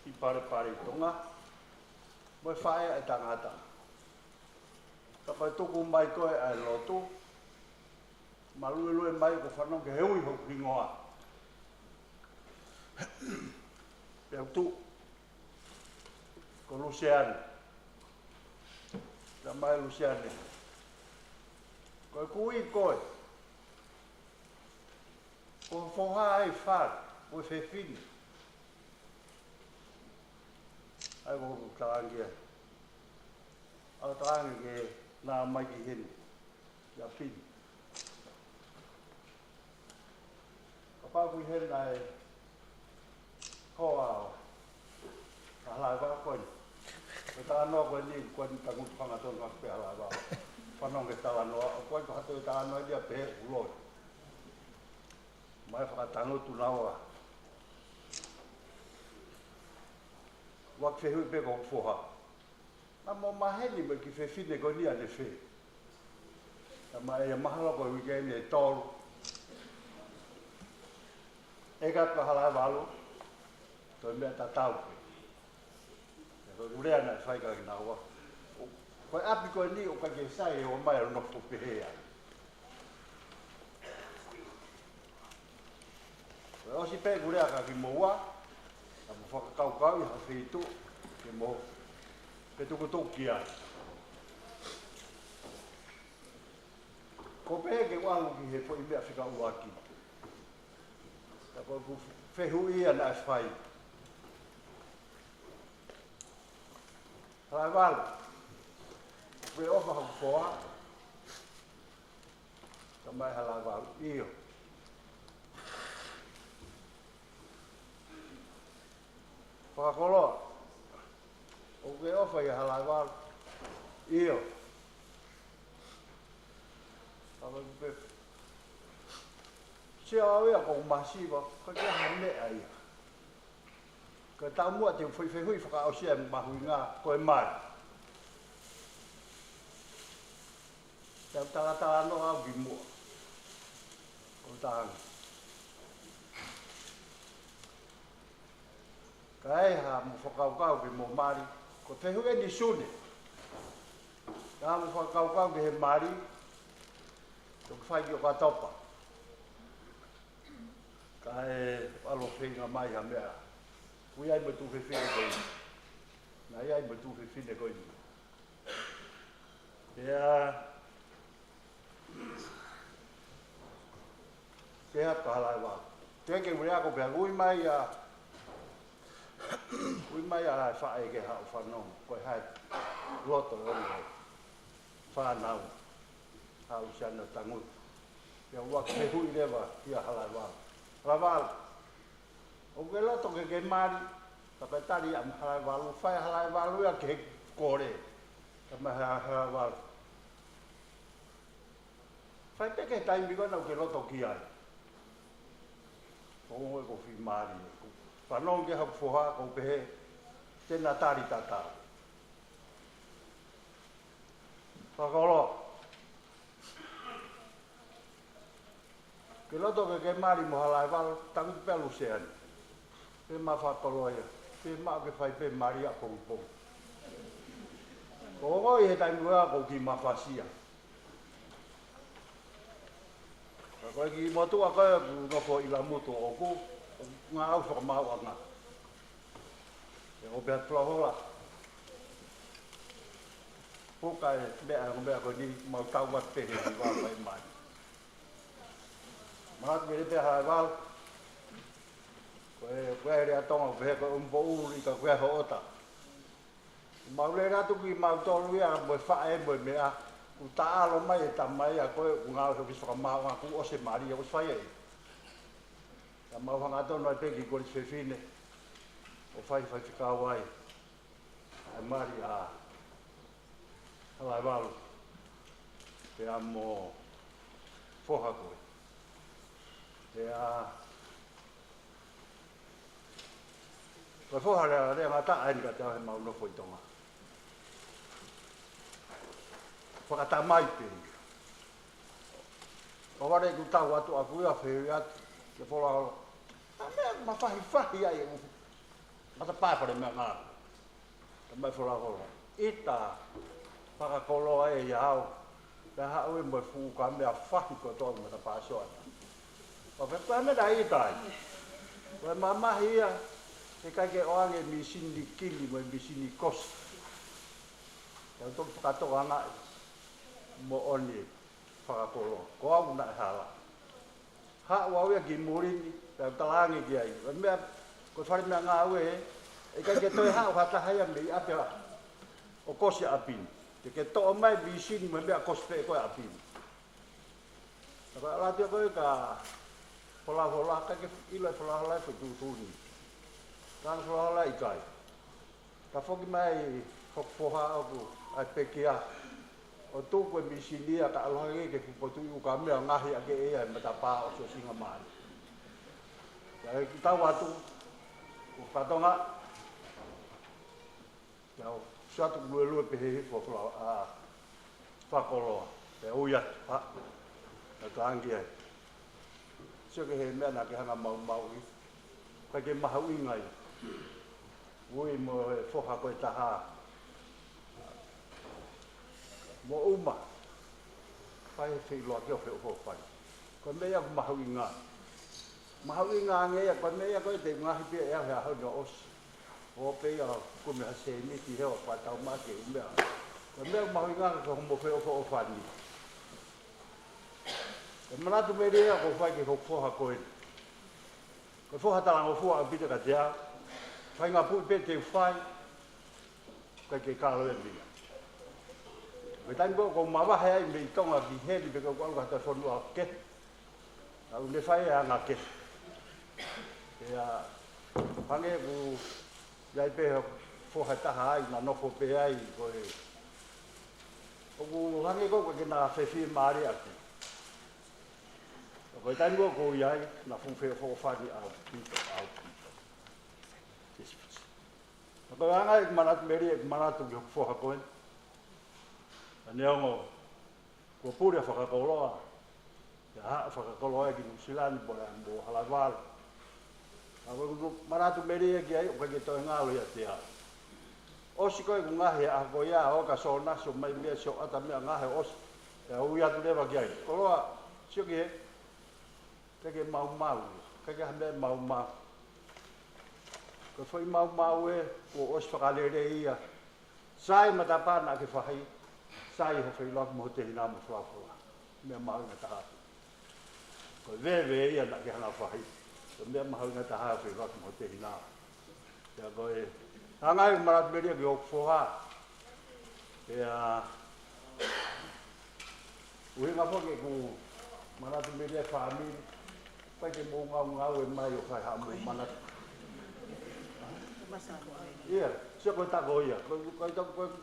I pare tonga. Mo fai ai tangata. Tapai tuku mai koe ai lotu. Malue mai ko whanau ke heui ho ringoa. Pea tu. Ko Luciane. Ta mai Luciane. Koe kui koe. Ko whoha ai whare. Koe whewhini. Ai ko tarangia. Au tarangi ke nā mai ki hini. Ia pini. Ka pāpui hene ai hoa halai wā koe. Ko tā anoa koe ni koe ni tangutu whangatonu pe halai wā. Whanau ke tā anoa. Koe ko hatu e tā anoa ia pehe uloi. Mai whakatangutu nawa. Wak whehui pe ko whoha. Mo maheni me ki whewhine ko ni ane whe. Ta mai e mahalo ko wikeni e tolu. E ka halai walu. Toi mea ta tau pe. E ko urea na whaika ki naua. Koe api koe ni o ka ke sai e o mai o nofo pehea. Koe osi pe urea ka ki moua. Ta mo whakakaukau I hawhitu. Ke mo pe tuku toki ai. Ko pe ke wangu ki he po I mea Faka'Anaua ki. Ta ko ku whehu ia na whai. Halai walu. Pe ofa hau whoa. Ta mai halai walu. Iyo. Fakakoloa. O ke ofa I halai walu. Iyo. Tama ku pe. Sia awea ko masiwa. Ka kia hane ai. Ka tau mua te whaiwhui whakao sia mahui ngā koe mai. Tau tala no au ki mua. Ko tāngi. Ka ha mo whakaukau ki mo mari. Ko whehu e ni sune. Ka mo whakaukau ki he mari. Ko whai ki o katopa. Ka alo whenga mai ha mea. Kui ai matu whiwhine koi. Nai ai matu whiwhine koi. Pea ka halai wā. Teke urea ko pea ui mai a hai whae ke hao whanau. Koe hai roto ori hau. Whanau. Hau siana tangut. Pea wak he hui rewa kia halai wā. Raval. O ke loto ke mari. Tapi tadi am halai walu fai halai walu ya ke kore. Kama halai walu. Fai peke tai mi kona ke loto ki ai. Ko ko fi mari. Panong ke hak foha ko pe tena tari tata. Fakakoloa. Ke loto ke mari mo halai walu tangu pelu sean. Pe ma fakakoloa ya. Pe ma ke fai pe mari a kongpo. Ko ngoi he tai mua ko ki mafasia. Ko ki motu a ka no fo ila motu o ku nga au so ma wa nga. E o pe plohola. Ko ka be ko ni ma ka wa pe he wa mai mai. Ma me te ha wa ko e rea tonga pe ko bo uri ka ko ho ota. Ma le ra tu ki ma to lu ya mo fa e mo me a u ta lo mai ta mai a ko nga so ki so ma wa ku o se mari o fa ye. Ta ma wa nga to no te ki ko se fine. O fai ka wai. A mari a ala valu. Te amo foha ko. Te a ko foha le mata ai ka te ma no foi tonga. Fakata mai pe. O ware ku tau atu aku ia fe at ke fola. Ma fahi ai. Mata pa pare me nga. Mai fola fola. Ita Fakakoloa e iau. Ka ha o mo fu ka me a fahi ko to mata pa so. O fe pa me dai tai. Wa mama hia e ka ke oange mi sindi kili mo mi sindi kos. Ya to Fakakoloa mo oni Fakakoloa. Ko au na hala. Ha wa we ki murini ta talangi ki ai. Me ko fare me nga we e ka ke to ha o ta haya me ape o kosi apin. Te ke to mai bisini me me kospe ko apin. Ka la te ko ka fola ka ke ila fola ko tu ni. Kan fola i kai. Ka foki mai foha o ai pekia. O tu ko bisini ka alohe ke ko tu u ka me ngahi ake e ai mata pa o so singa mai. Ya kita watu ko patonga. Ya satu lu pe he fo a Fakakoloa e uia pa ka angi ai se ke he me na ke hanga mau i ka ke mahu ingai ui mo fo ha ko ta ha mo uma pai fe lo ke fo pai ko me ya mahu inga nge ya ko me ya ko te ngahi pe ya ha no os o pe ya ko me se ni ti he o pa ta ma ke me ko me ma nga ko mo fe o fa ni ko mana tu me ria ko fa ke ko fo ha ko ko fo ha ta la fo a bi te ka ja fa nga pu pe te fa ke ka lo ni me tan ko ma ba ha me tonga bi he ni be ko ka ta fo no ke a le fa ya nga ke ya pange bu dai pe fo hata hai na no fo pe ai ko e o hange ko ke na fe fi mari ati ko tai go ko yai na fu fe fo fa di au ko anga manat meri manat go fo ha ko ne ngo ko pure Fakakoloa ya Fakakoloa ki silan bo mo halaval ako maratu meri ki ai o ke to ngalo ya tia o si ko ngahe a ko ya o ka so na so mai me so ata me ngahe o ya u ya tu le ba ki ai ko si ke mau ke me mau ko foi mau e o os fakalere ia sai mata pa na ke fahi sai ho foi lo mo te na mo fa me mau na ta ko ve ia na ke na fahi me ma hanga ta ha fe rock mo te na ya go e anga marat media go foha ya we ma fo ke ku marat media family pai ke mo ngau e mai o kai ha mo mana. Ia, se ko ta goia.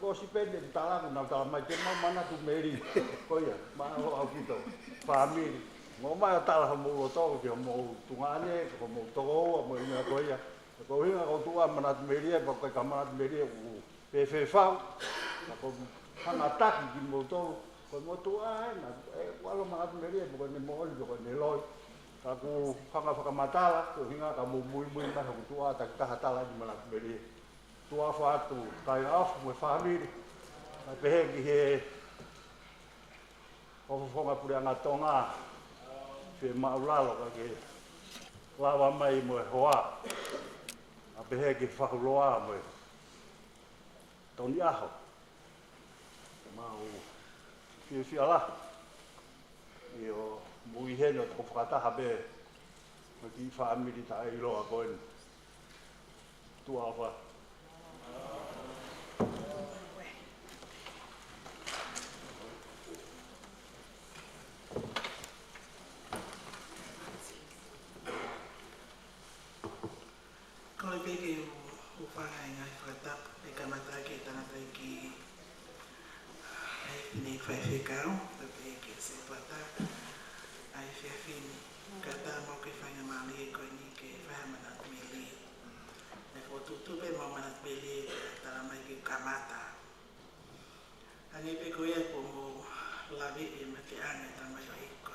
Ko si pende tala na tala mai ke mana tu meri. Ko ia, ma ho au kito. Family. Mo mai tala mo to ke mo tungane ko mo to mo ina goia. Ko hinga ko tua mana tu meri e ko ka mana tu meri o pe fa. Ko hanga taki ki mo to Kolomotu'A na walo mga tumeri ko ni mo ko ni loy ka ku Fakamatala ko hinga ka mo muy ma ko tua ta hatala ni mga tumeri tua Fotu kai off mo family na pehe ki he o fonga pura na tonga fe maulalo ka ke lava mai mo hoa a pehe ki Fakakoloa mo toni aho mau fi ala io muy heno ko fata habe mo ki family ta i lo ko en tu ava ko le ke o fanga ngai fata e kamata ke tana ki ni Fakakau, tapi que se pata ai fini kata mau ke fanya mali ko ni ke fahama na mili e Fotu tu be mau mana mili tala mai ke kamata ani pe ko ia ko mo labi e mate ane tama yo iko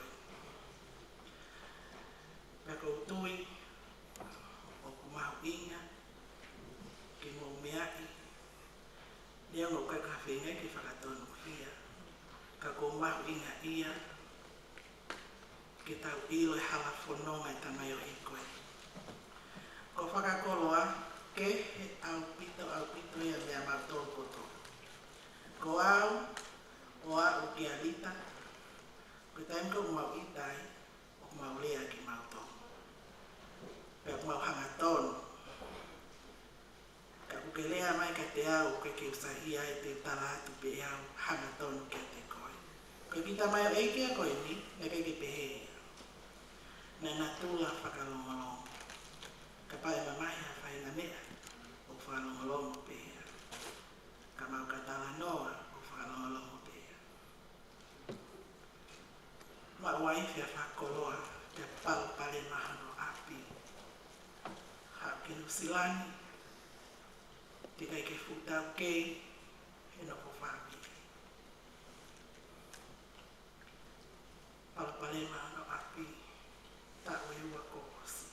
pe ko tui o ku mau inga ke mo meai dia ngo ka kafenga ke fakatonu hia ka ko mau inga ia ke tau ilo e hala whanonga i tama yo ikoe. Ko Fakakoloa ke he au pito ia mea mau tō koto. Ko au o au ki alita ko taim ko mau itai o mau lea ki mau tō. Pea mau hanga tōnu. Ka uke lea mai ka te au ke usahia e te tala atu pe au hanga tōnu ke te koe. Ko kita mai o eike a koe ni, ne ke pehe. Nena tula whakalongolongo. Ka pai mamai a whaina mea o whakalongolongo pēa. Ka mau ka tala noa o whakalongolongo pēa. Ma waifi a Fakakoloa te pau pale mahano api. Hake nusilani. Te kai ke futau kei he no ko whami. Pau pale mahano api. Ta'u e ua kōsi.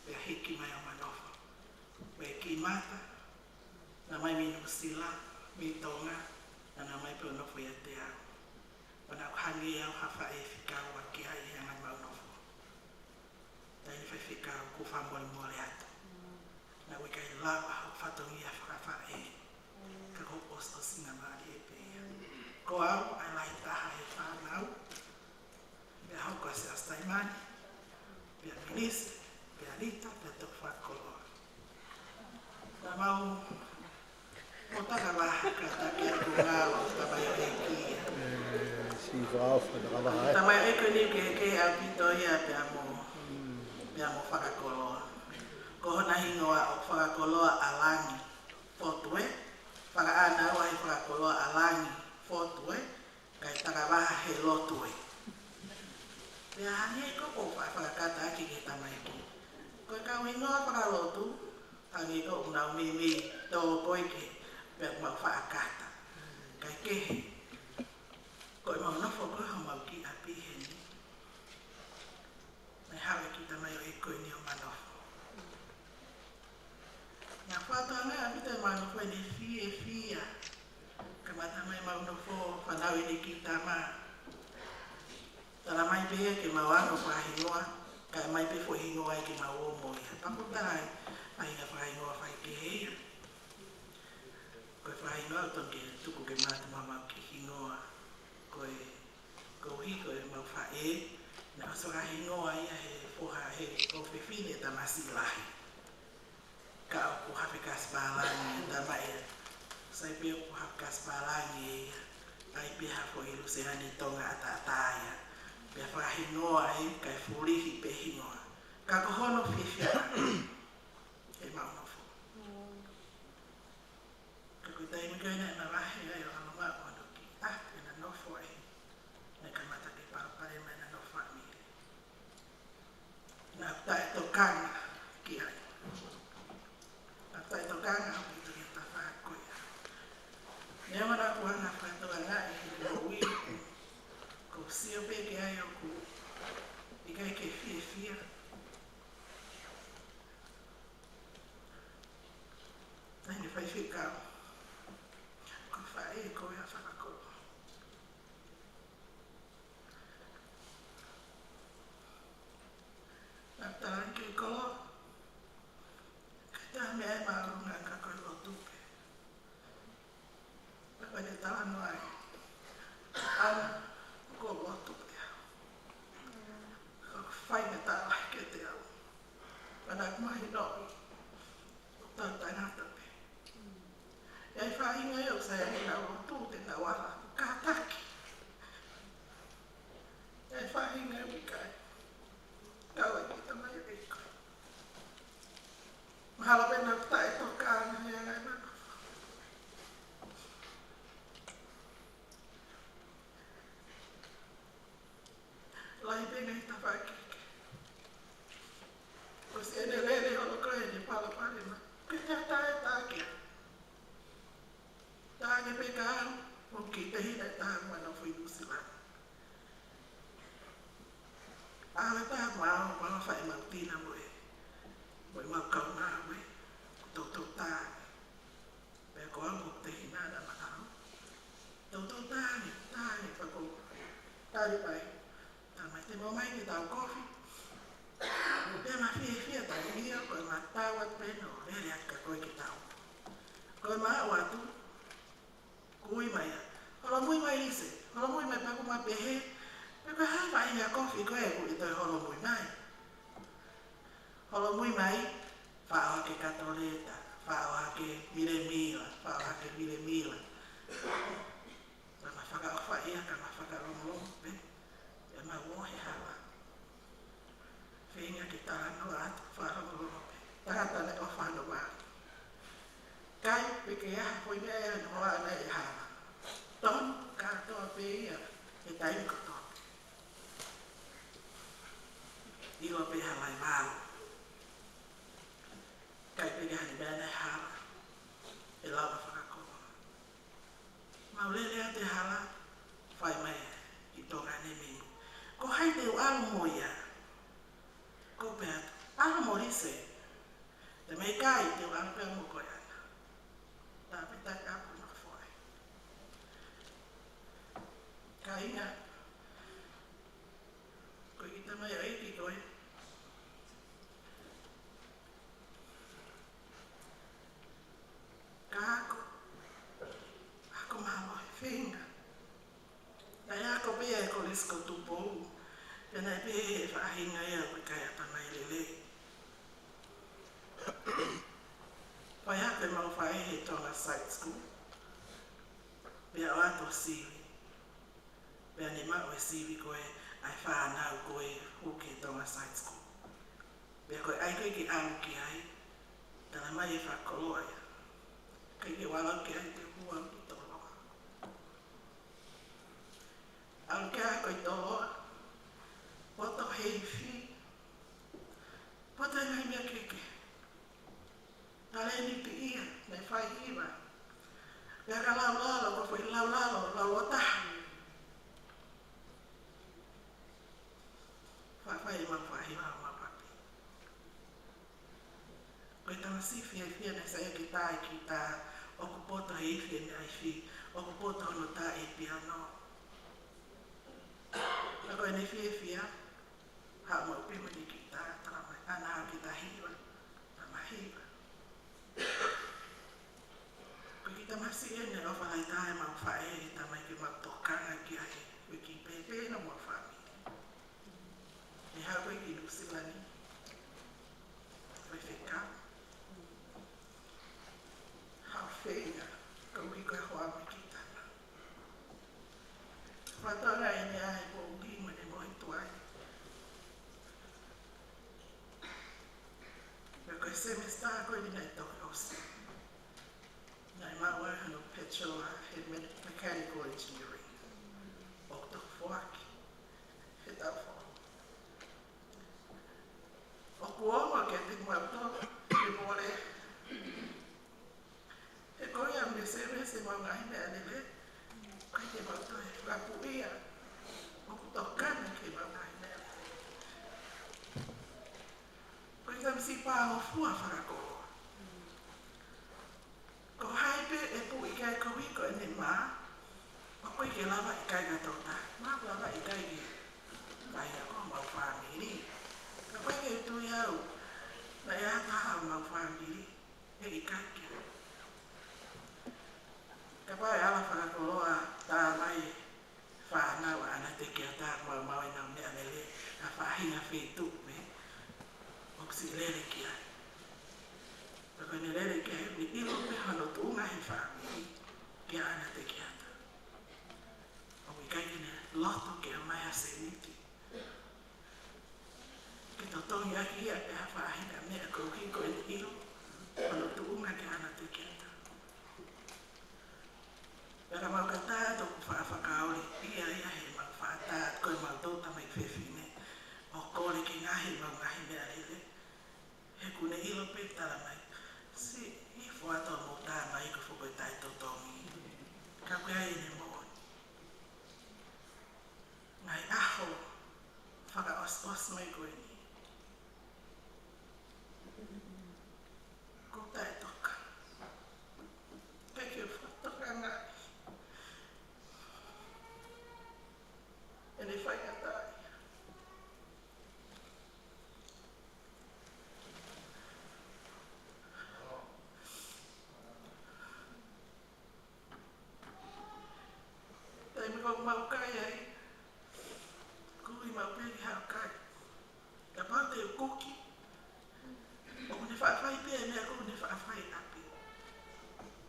Pea hiki mai o manofa. Pea ki mata, na mai minu sila, mi tonga, na mai peo nofo ia te au. Pana ku hangi au hawha e whikau a ki ai hanga mau nofo. Tai ni whai whikau ku whamori mole atu. Na ui kai lawa hau whatongi a whakawha e. Ka hopos o singa maari e pēia. Ko au, ai lai taha e whanau. Pea hau kwa se astaimani, pea minisi, pea rita, pea tō Fakakoloa. Na mau, o taka waha ka take a kungalo, tamai o e kia. si vafa da kava Tamai o e koni ke au pito ia pea mo Fakakoloa. Ko hona hingoa o Fakakoloa a Langi, Fotu e. Faka'Anaua i Fakakoloa a Langi, Fotu e. Kai taka waha he lotu e. Pea hangi ko ko whakakata aki ke tamai ki. Koe kau ingoa whakalotu, hangi ko unau mimi tō koe ke pea mau whakakata. Kai kehe, koe mau nofo koe ho mau ki api heni. Nei hawe ki tamai o e koe ni o manofo. Nga whātanga a pita mau nofo e ne fia. Ka matamai mau nofo whanau e ne ki tamaa. Tala mai pēia ke mawano whahingoa, ka mai pē whahingoa ke mawo moia. Pakutai, pahinga whahingoa whai ke heia. Koe whahingoa ton ke tuku ke mātu mamau ki hingoa. Koe koe mau whae, na oso ka hingoa ia he poha he o whiwhine ta masilahi. Ka o ku hape kaspalangi, ta mai sai pē o ku hape kaspalangi ia. Ai pē hafo ilu se hani tonga ata ataya. Pea hingoa e kai fulihi pe hingoa. Ka kohono whiwhia e mauna fo. Ka koe taimi koina e na wahi ai o alonga o anu ki e na nofo e. Ne ka mata ke parapare mai na nofo a mire. Na tae tokanga ki ai. Na tae tokanga au ki tuki ta whakoia. Nea mana kuanga whatoa ngai ko ui. Ko sio pe ke ai o ku. I kai ke whiwhia. Taini whaiwhikau. Ko whae ko ia Fakakoloa. Nā tāran ki koloa. Ka tā mea e maarunga ka koe o tupe. Ka koe te tāno ai. Ana ko o tupe au. Ka whai me tāwai ke te au. Pana kumahi noi. O tau tangata pe. Ei whainga e o sa e na o tū te na wala. Ka taki. Ei whainga e wikai. Kaua ki tamai e koe. Mahala pena tae tokana hea ngai mana. Lai pena i tawhakike. Ko si ene lele holo koe ni pala pare ma. Ke te tae tākia. Tāke pe kāu. O ki te hina tāu mana fui Nusilana. Awe tāu mao mga whai mautina mo e. Mo e mau kaunga we. Tautou tāne. Pea ko ango te hinana manao. Tautou tāne, tāne whako. Tāne pai. Tāmai te mamai ki tau kofi. Pea ma whia tāne hia koe ma tāu at peno. Rere aka koe ki tau. Koe ma au atu. Kui mai a. Holo mui mai ise. Holo mui mai paku ma pehe. Pea koe hai whai mea kofi koe e kui toi holo mui mai. Holo mui mai. Whao ke katoleta, whao ke miremila, whao ke miremila. Tama whakaofa ia ka ma whakaromolomo pe. E ma wohe hawa. Whenga ki Tānoa atu whakaromolomo pe. Tātane o whanoa. Kai peke aha poi mea e no hoa nei e hawa. Ton katoa pe ia e taimi kotoa. Ilo pe halai wao. Kai pega ni bana hala. E lava Fakakoloa. Maulele a te hala. Whai mai i tonga ne mingu. Ko hai te o alu moia. Ko pe atu. Alu morise. Te mei kai te o alu pea mo koe ana. Tā pe tai apu na whai. Ka inga. Koe ki tamai o eki koe. Kako. Ako maho e whenga. Nai ako pia e kolesko tupou. Pena e pia e whahinga ea koe kai atana i lele. Pai hake mau whae he tonga side school. Pia o ato siwi. Pia ni mao e siwi koe ai whanau koe huke tonga side school. Pia koe ai koe ki amu ki ai. Tana mai e Fakakoloa ia. Kai ke walau ki ai te hua ki toloa. Au ke ai koe toloa. Poto hei whi. Poto e mai mea keke. Tale ni pi ia, nei whai hiwa. Pea ka lau lalo, ko fwoi lau lalo, lau o taha. Whai mau whai hiwa o mapapi. Koe tama si whia whia nei sa e ki tāi ki tā. Oku poto hei whia ni ai whi. Oku poto ono tā e piano. Na koe nei whia whia. Hau mau pima ni ki tā. Tama ana hau ki tā hiwa. Tama hiwa. Koe ki tama si e ne o whai tāe mau whae e tama ki mau tokanga ki ai. Koe ki pepe na mua whami. Ne hau koe ki Nusilani. Koe whekau. Hau whenga. Koe ki koe hoa me ki tana. Whatara e ne ai po uki me ne mohi tuai. semester ko ni nai toki osi. Nai maua hano bachelor in mechanical engineering. O toki fuaki. He tau fo. O kuoma ke te mwauto, ke more. E koi am me se mau ngai me anele. Kai te mwauto e whapuia. O kutokana ke mau ngai me anele. Koi tam si pā o fua Fakakoloa. Ko haipe e pu i kai kawiko e ne maa. O koi ke lava i kai ngatota. Maa lava i kai ke. Kai a o mau whamiri. Ka koi ke tui au. Na e ataha mau whamiri. E i kai ke. Ka pai ala Fakakoloa tā mai whānawa ana te kia tā mau i nau mea mele. A whahinga whetu me. O si lere kia. Paka ni lere kia he ni ilo me hano tuunga he whamiri. Kia ana te kia tā. O i kai ne loto kia mai a se niti. Ki to tongi aki ia e a whahinga mea kouhiko e ni ilo. Hano tuunga kia ana te kia tā. Paka mau ka tā toku whaafakaori. Ia he mau whaatā koe mau tōta mai whewhine. O kore ki ngahi mau ngahi mea lele. He kune ilo pe tala mai. Si, i whaata mo tā mai ko whukoi tai totongi. Ka koe ai ne mo. Ngai aho. Whaka os mai koe ni. Ko tai toka. Peke whatoka ngai. E ne whaiatai. Tai me kong mau kai ai. Kui mau pēki hao kai. Ka pāte o kuki. O ne whaafai pēr mea kou ne whaafai api.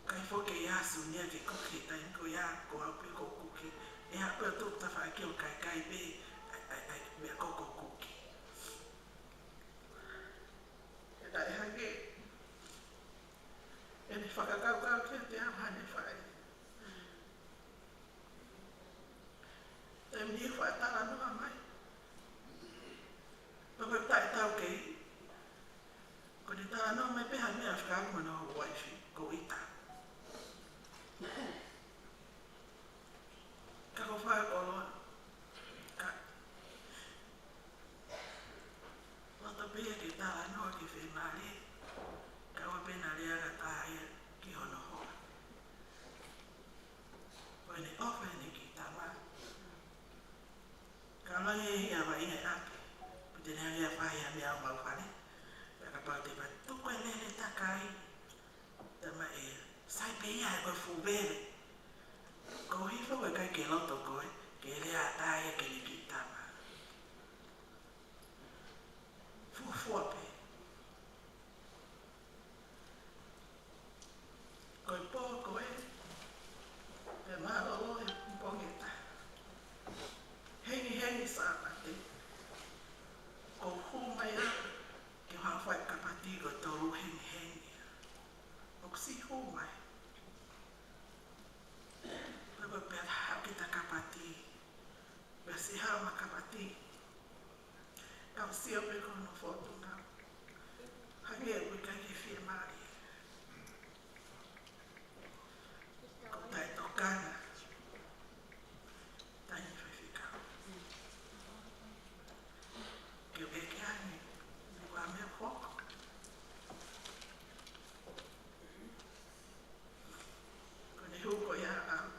Kai whoke i asu nia ke kuki. Tai me ko ia ko au pē ko kuki. E a pēr tōk ta whaake o kai pē. Ai mea koko kuki. E tai hange. E ne whakakaukau kia te au hane whae. E mi whae tala noa mai. Papa tai tau kei. Ko ne tala noa mai peha mea whakaakuma no waifi. Ko ita. Ka ko Fakakoloa. Ka. Loto pia ke tala noa ki whenare. Ka wa pena reaga tāia ki hono hoa. Koe ne ofa ne ki tama. Ka langi e hia wa ingai api. Pute ne hia whahia mea o mau whare. Paka pau te wai tuko e lele takai. Tama e sai pe ia e koe fubere. Ko hifo e kai ke loto koe. Ke rea tāia ke ni ki tama. Fufua pe. Koe pō koe. Pe marolo e mpongeta. Hengi Sapate. Ko humai a. Ke hawhai kapati ko tolu hengi. O si humai. Papa pe hapita kapati. Pe si hawa kapati. Kau sio pe kono Fotu nga. Hage e wika ke fie mari. Ko tai tokana. Tai ni whaiwhikau. Ke weke ane. Ni wa mea whoko. Ko ne huko ia au.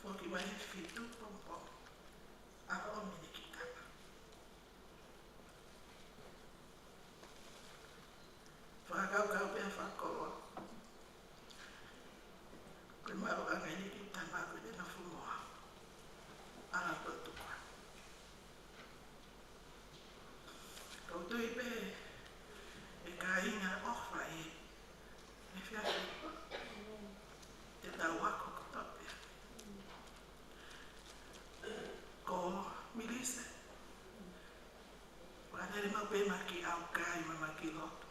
Whoki mai he whitu pompo. A o mene ki tama. Novema ki au kai mama ki loto.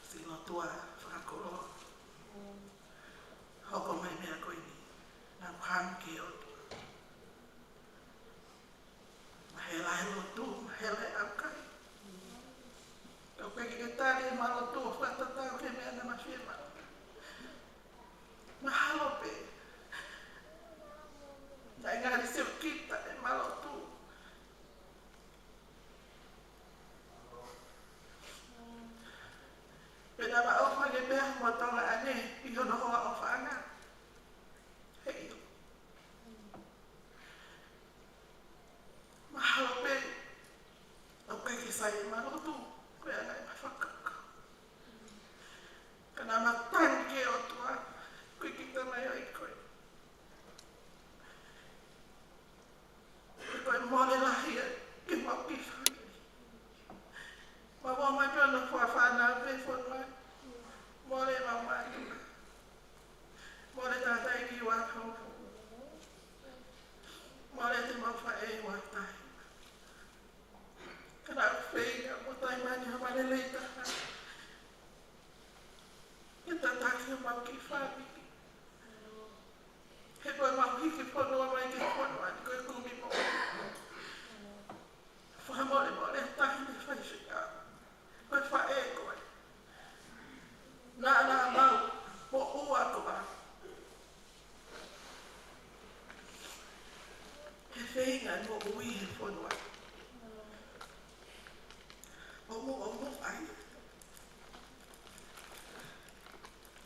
Si lotua Fakakoloa. Hoko mai mea koe ni. Nā kuhanu ki otu. Mahela he lotu, mahela he au kai. Kau koe ki tari ma lotu, whatatau he mea na mawhema. Mahalo pe. Nā ngāri seo kita e ma lotu. Pena ma ofa ke mea mo tonga ane, I hono hoa ofa anga. Hei. Mahalo pe. Au kai ke sai ma lotu. Koe ana e mawhakaka. Kana ma tangi ke o tua. Koe ki tana i koe. Koe mole lahi ke mau ki whai. Ma mai pia no fua whanau pe whanau. Mole mau mai. Mole tātai ki wākau. Mole te mau whae wātai. Kana whenga mo tai mani ha mane leita. Ke tātaki o mau ki whai. He koe mau hiki whanua mai ke whanua ni koe kumi mo. Whamole mole tahi ni whai whika. Koe whae koe. Nā mau, mo ua koa. He whenga no ui he whanua. O mo ai.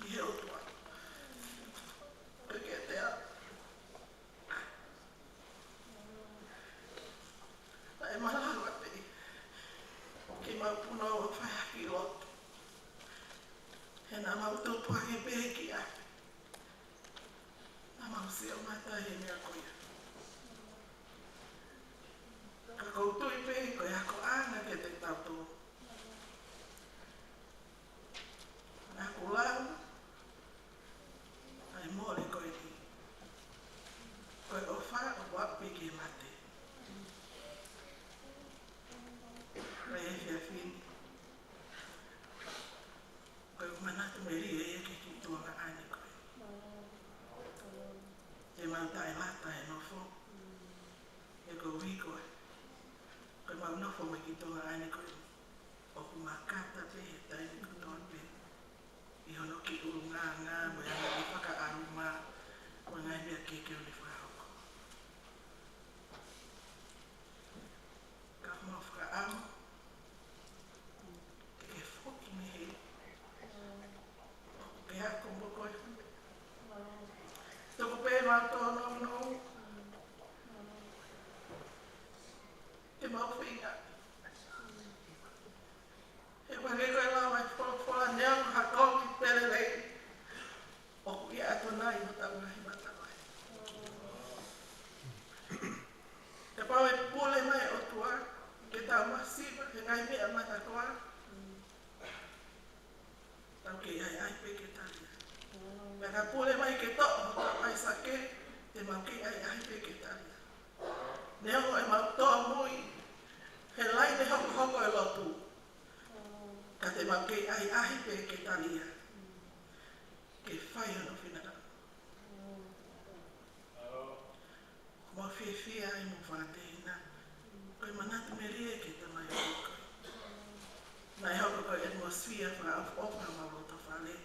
I he otua. Koe ke te a. Na e malawa te. Ki mau puno o whai haki loto. He nā mau tūpua he pehe ki a. Nā mau seo mata he mea koia. Ka koutui pehe koe hako anga ke te tauto. Nā kulau. Ai mōre koe ni. Koe o wha o wapi ki mate. Koe e whia whini. Koe manatu me ria e ke ki tuanga ane koe. Te mauta e lata e nofo. E ko ui koe. Koe mau nofo me ki tuanga ane koe. O ku makata pe he taini kutoa pe. I hono ki uru ngā mo ia ki Faka'Anaua. Mo ngai mea keke o ni whahoko. Ka mau Faka'Anaua. Ke Fotu me he. Ke hako mo koe. Toko pe mau tono no. Ke mau whinga. He wange koe lau ai whola neau hakoki pere rei. O kui ato nai o tau nai matawai. Te pau e pule mai o tua. Ke tau masiva, he ngai mea matakoa. Tau ke ai pe ke tali. Me ka pule mai ke to'o, tau ai sake, te mau ke ai pe ke tali. Neo e mau toa mui, he lai te hoko e lotu. Ka te mau ke ai pe ke talia. Ke whai ano whinara. Mo whiwhia ai mo whāteina. Koe manatu me rie ke tamai o koe. Nai hoko koe atmosphere wha ofa mauroto whale.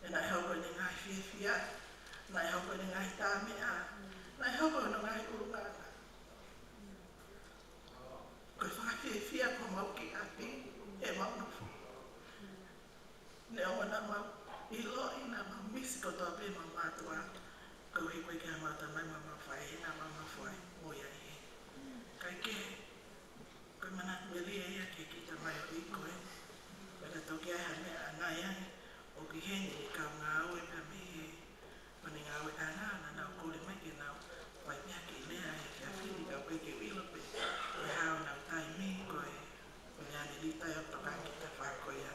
E nai hoko ni ngai whiwhia. Nai hoko ni ngai tāmea. Nai hoko ni ngai urunganga. Koe whakawhiwhia ko mau ki api. E mau nofo. Neo wana mau ilo ina mau misi kotoa pe mau mātua. Kau he koe ki ha mātua mai mau whai he nā mau whai. Moia he. Kai ke. Koe manatu me lia ia ke ki ta mai o i koe. Pera toki ai ha mea anai ai. O ki heni i kau ngā aue pia me he. Pani ngā aue anana nau kore mai ke nau. Wai mea ki lea he kia whini kau koe ke wilo pe. Koe hao nau tai mi koe. Koe ngāni litai o toka ki ta whakoia.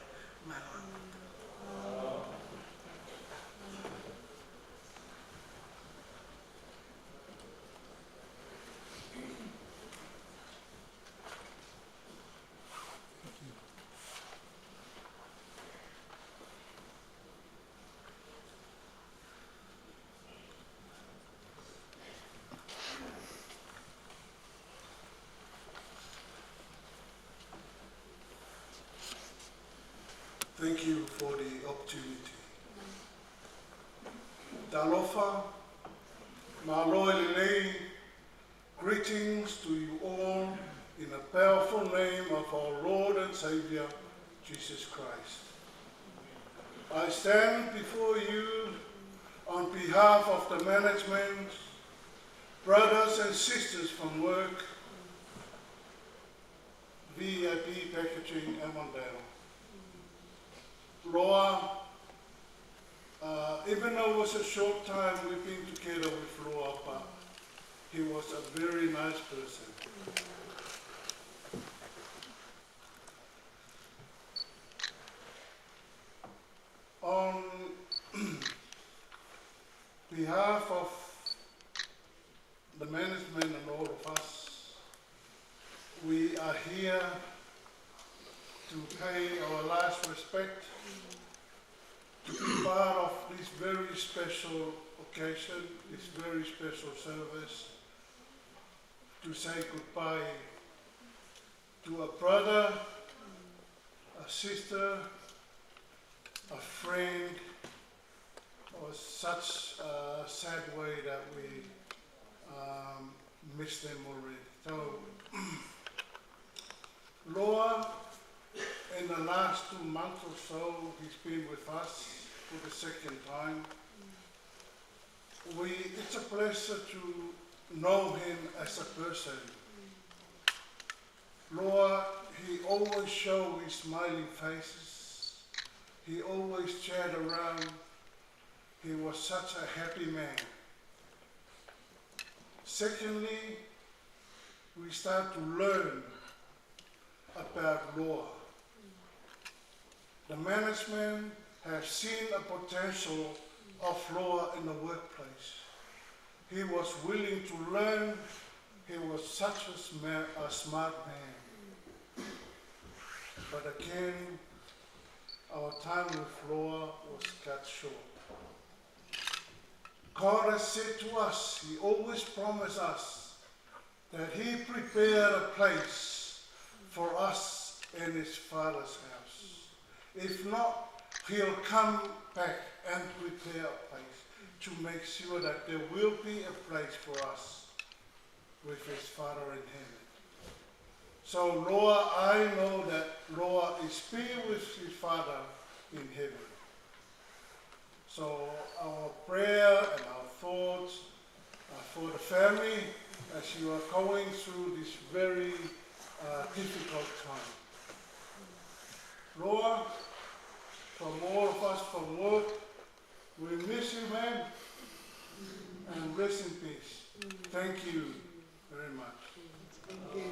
Manoa kuta. Thank you for the opportunity. Talofa, Maloi Lelei, greetings to you all in the powerful name of our Lord and Savior, Jesus Christ. I stand before you on behalf of the management, brothers and sisters from work, VIP Packaging, Avondale. Loa, even though it was a short time we've been together with Loa, but he was a very nice person. On behalf of the management and all of us, we are here to pay our last respect, to be part of this very special occasion, this very special service, to say goodbye to a brother, a sister, a friend, or such a sad way that we miss them already. So, Loa, in the last 2 months or so, he's been with us for the second time. It's a pleasure to know him as a person. Loa, he always showed his smiling faces. He always chatted around. He was such a happy man. Secondly, we start to learn about Loa. The management have seen a potential of Loa in the workplace. He was willing to learn. He was such a smart man. But again, our time with Loa was cut short. God has said to us, he always promised us that he prepared a place for us in his Father's house. If not, he'll come back and prepare a place to make sure that there will be a place for us with his Father in heaven. So Loa, I know that Loa is still with his Father in heaven. So our prayer and our thoughts for the family as you are going through this very difficult time. Loa, from all of us from work, we miss you, man, and rest in peace. Thank you very much. Thank you.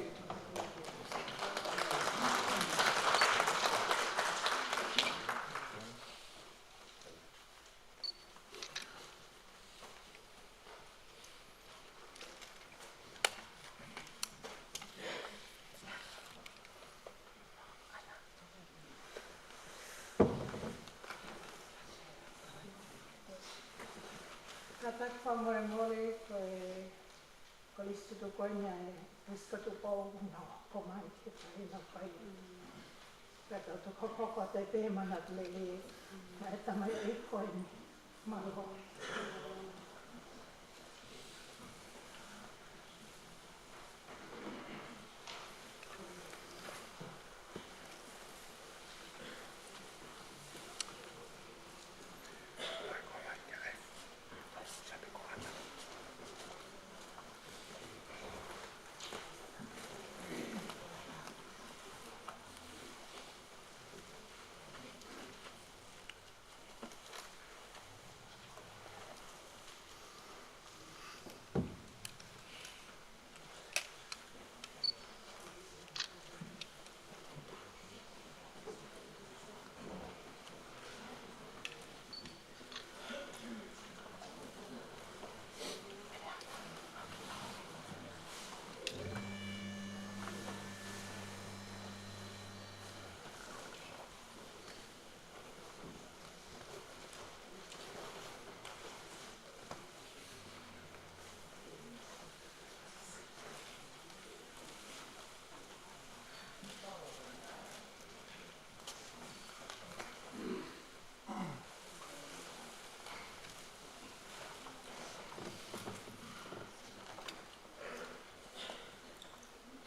Katak whamore ko istu tu koina e istu tu pō no pomai ki pai na pai. Kata tu kokoko te te manat legi e tamai e koini maro.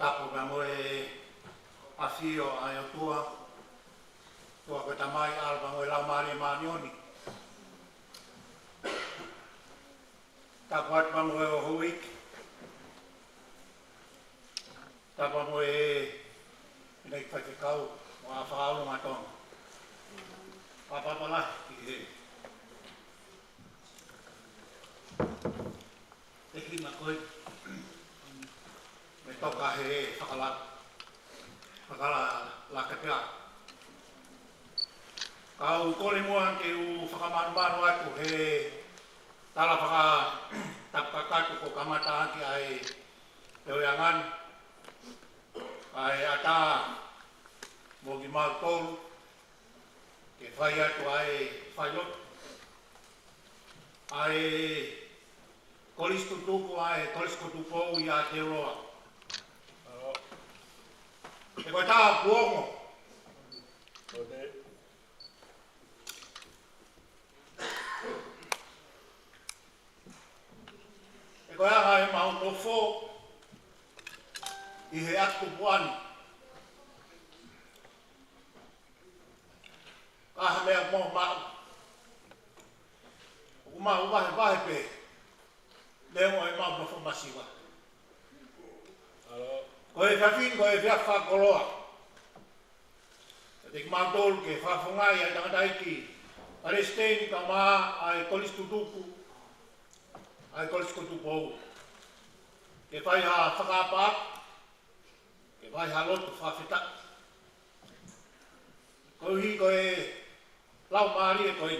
tapu me mo e afio ai o tua ko tamai alba mo la mari manioni tapu at mo e o huik tapu mo e nei whaikikau mo a whaaulu matong papapala ki he e hina koe me toka he whakala lakapea kau kore mua ke u whakamanumaru atu he tala tapakatu ko kamata aki ai te oiangan ai ata mo ki mau tolu ke whai atu ai whaiot ai kolistu tuku ai kolistu tupou i a te roa e koe tā puongo e koe aha e mau tofo i he atu puani kaha mea mo mau umau vahe pe leo e mau tofo masiwa koe whawhin koe Fakakoloa te ki mau tolu ke whawhungai ai tangataiki Aresteni ka maa ai kolistu tuku ai kolistu tupou ke whai ha whakapaak ke whai ha lotu whawhita koe hi koe lau maari e koe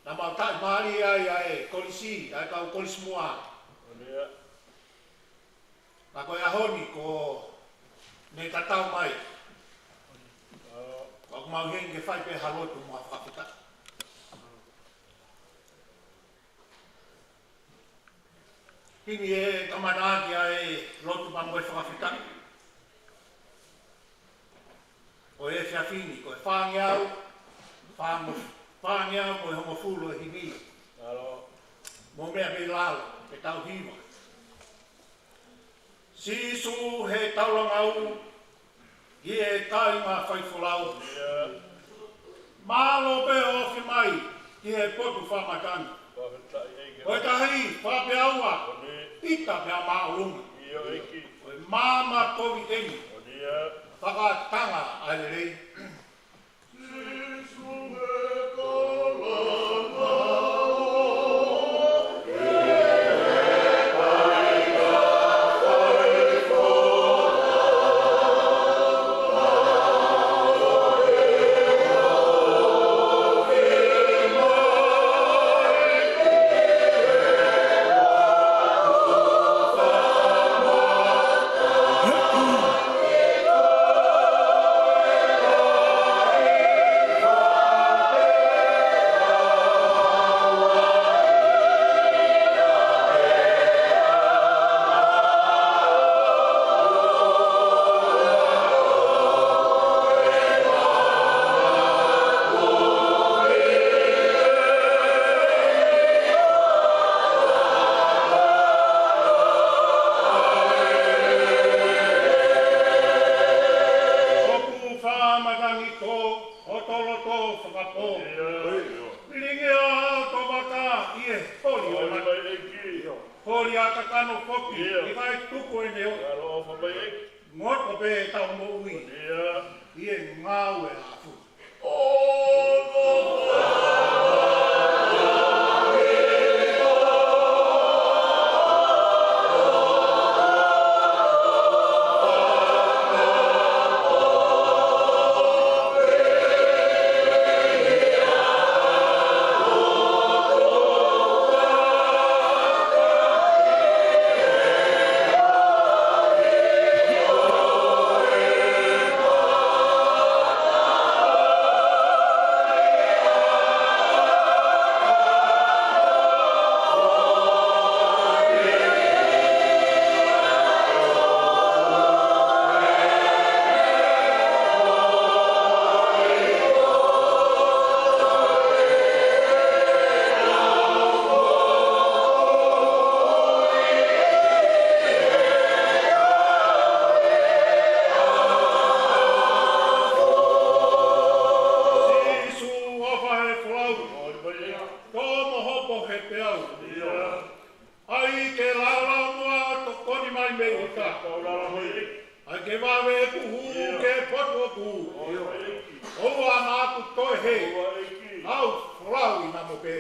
na mau tai maari ai ai kolisi ai kau kolis mua na koe ahoni ko ne tatau mai ko mau heng ke whai pe halotu mua whakapita hini e kamanaki ai lotu mamoe whakapita ko e whiawhini ko e whangiau whangiau mo e hongo fulu e hini mo mea me lau ke tau hiwa sisu he taurangau i e tainga whaifolau malo pe ofi mai i he potu whamatani koe tahi whapeaua ita mea maurunga koe mama tovi eni whakatanga ai rei Ai ke mawe e kuhu ke potu o kuhu. Oua mātu toi he. Au, whalau i namo pe.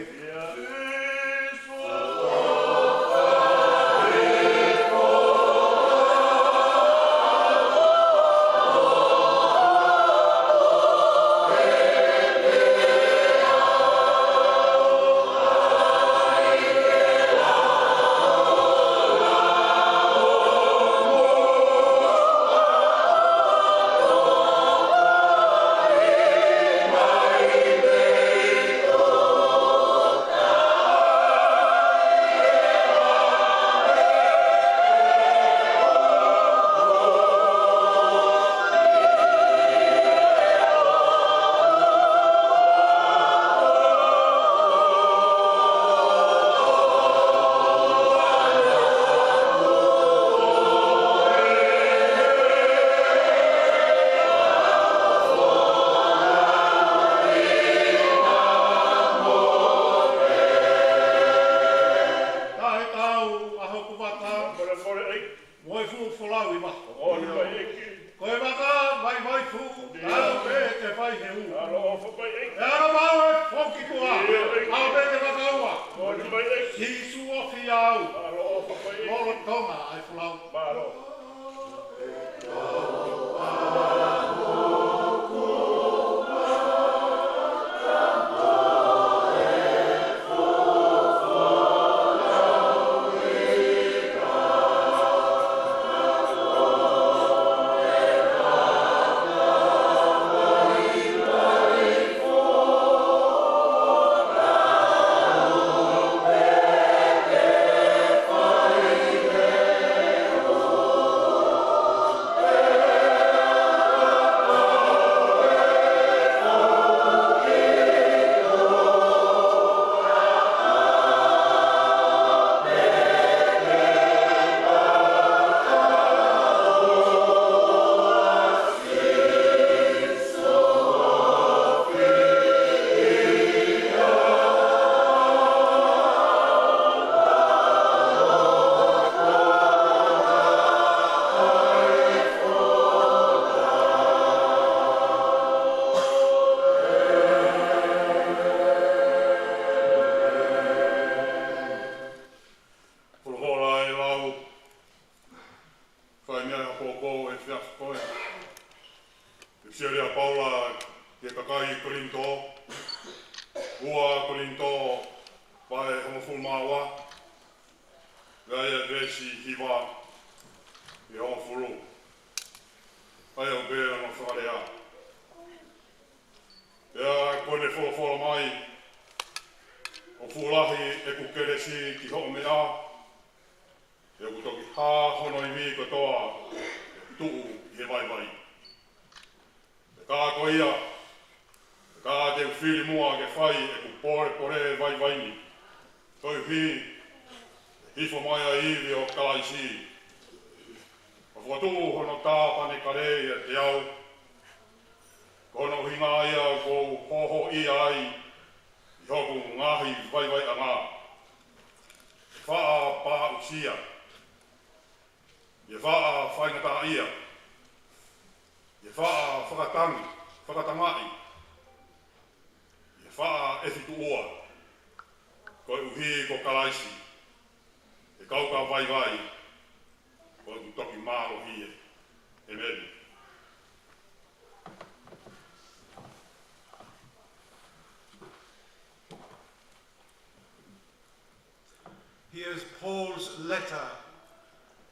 Here's Paul's letter,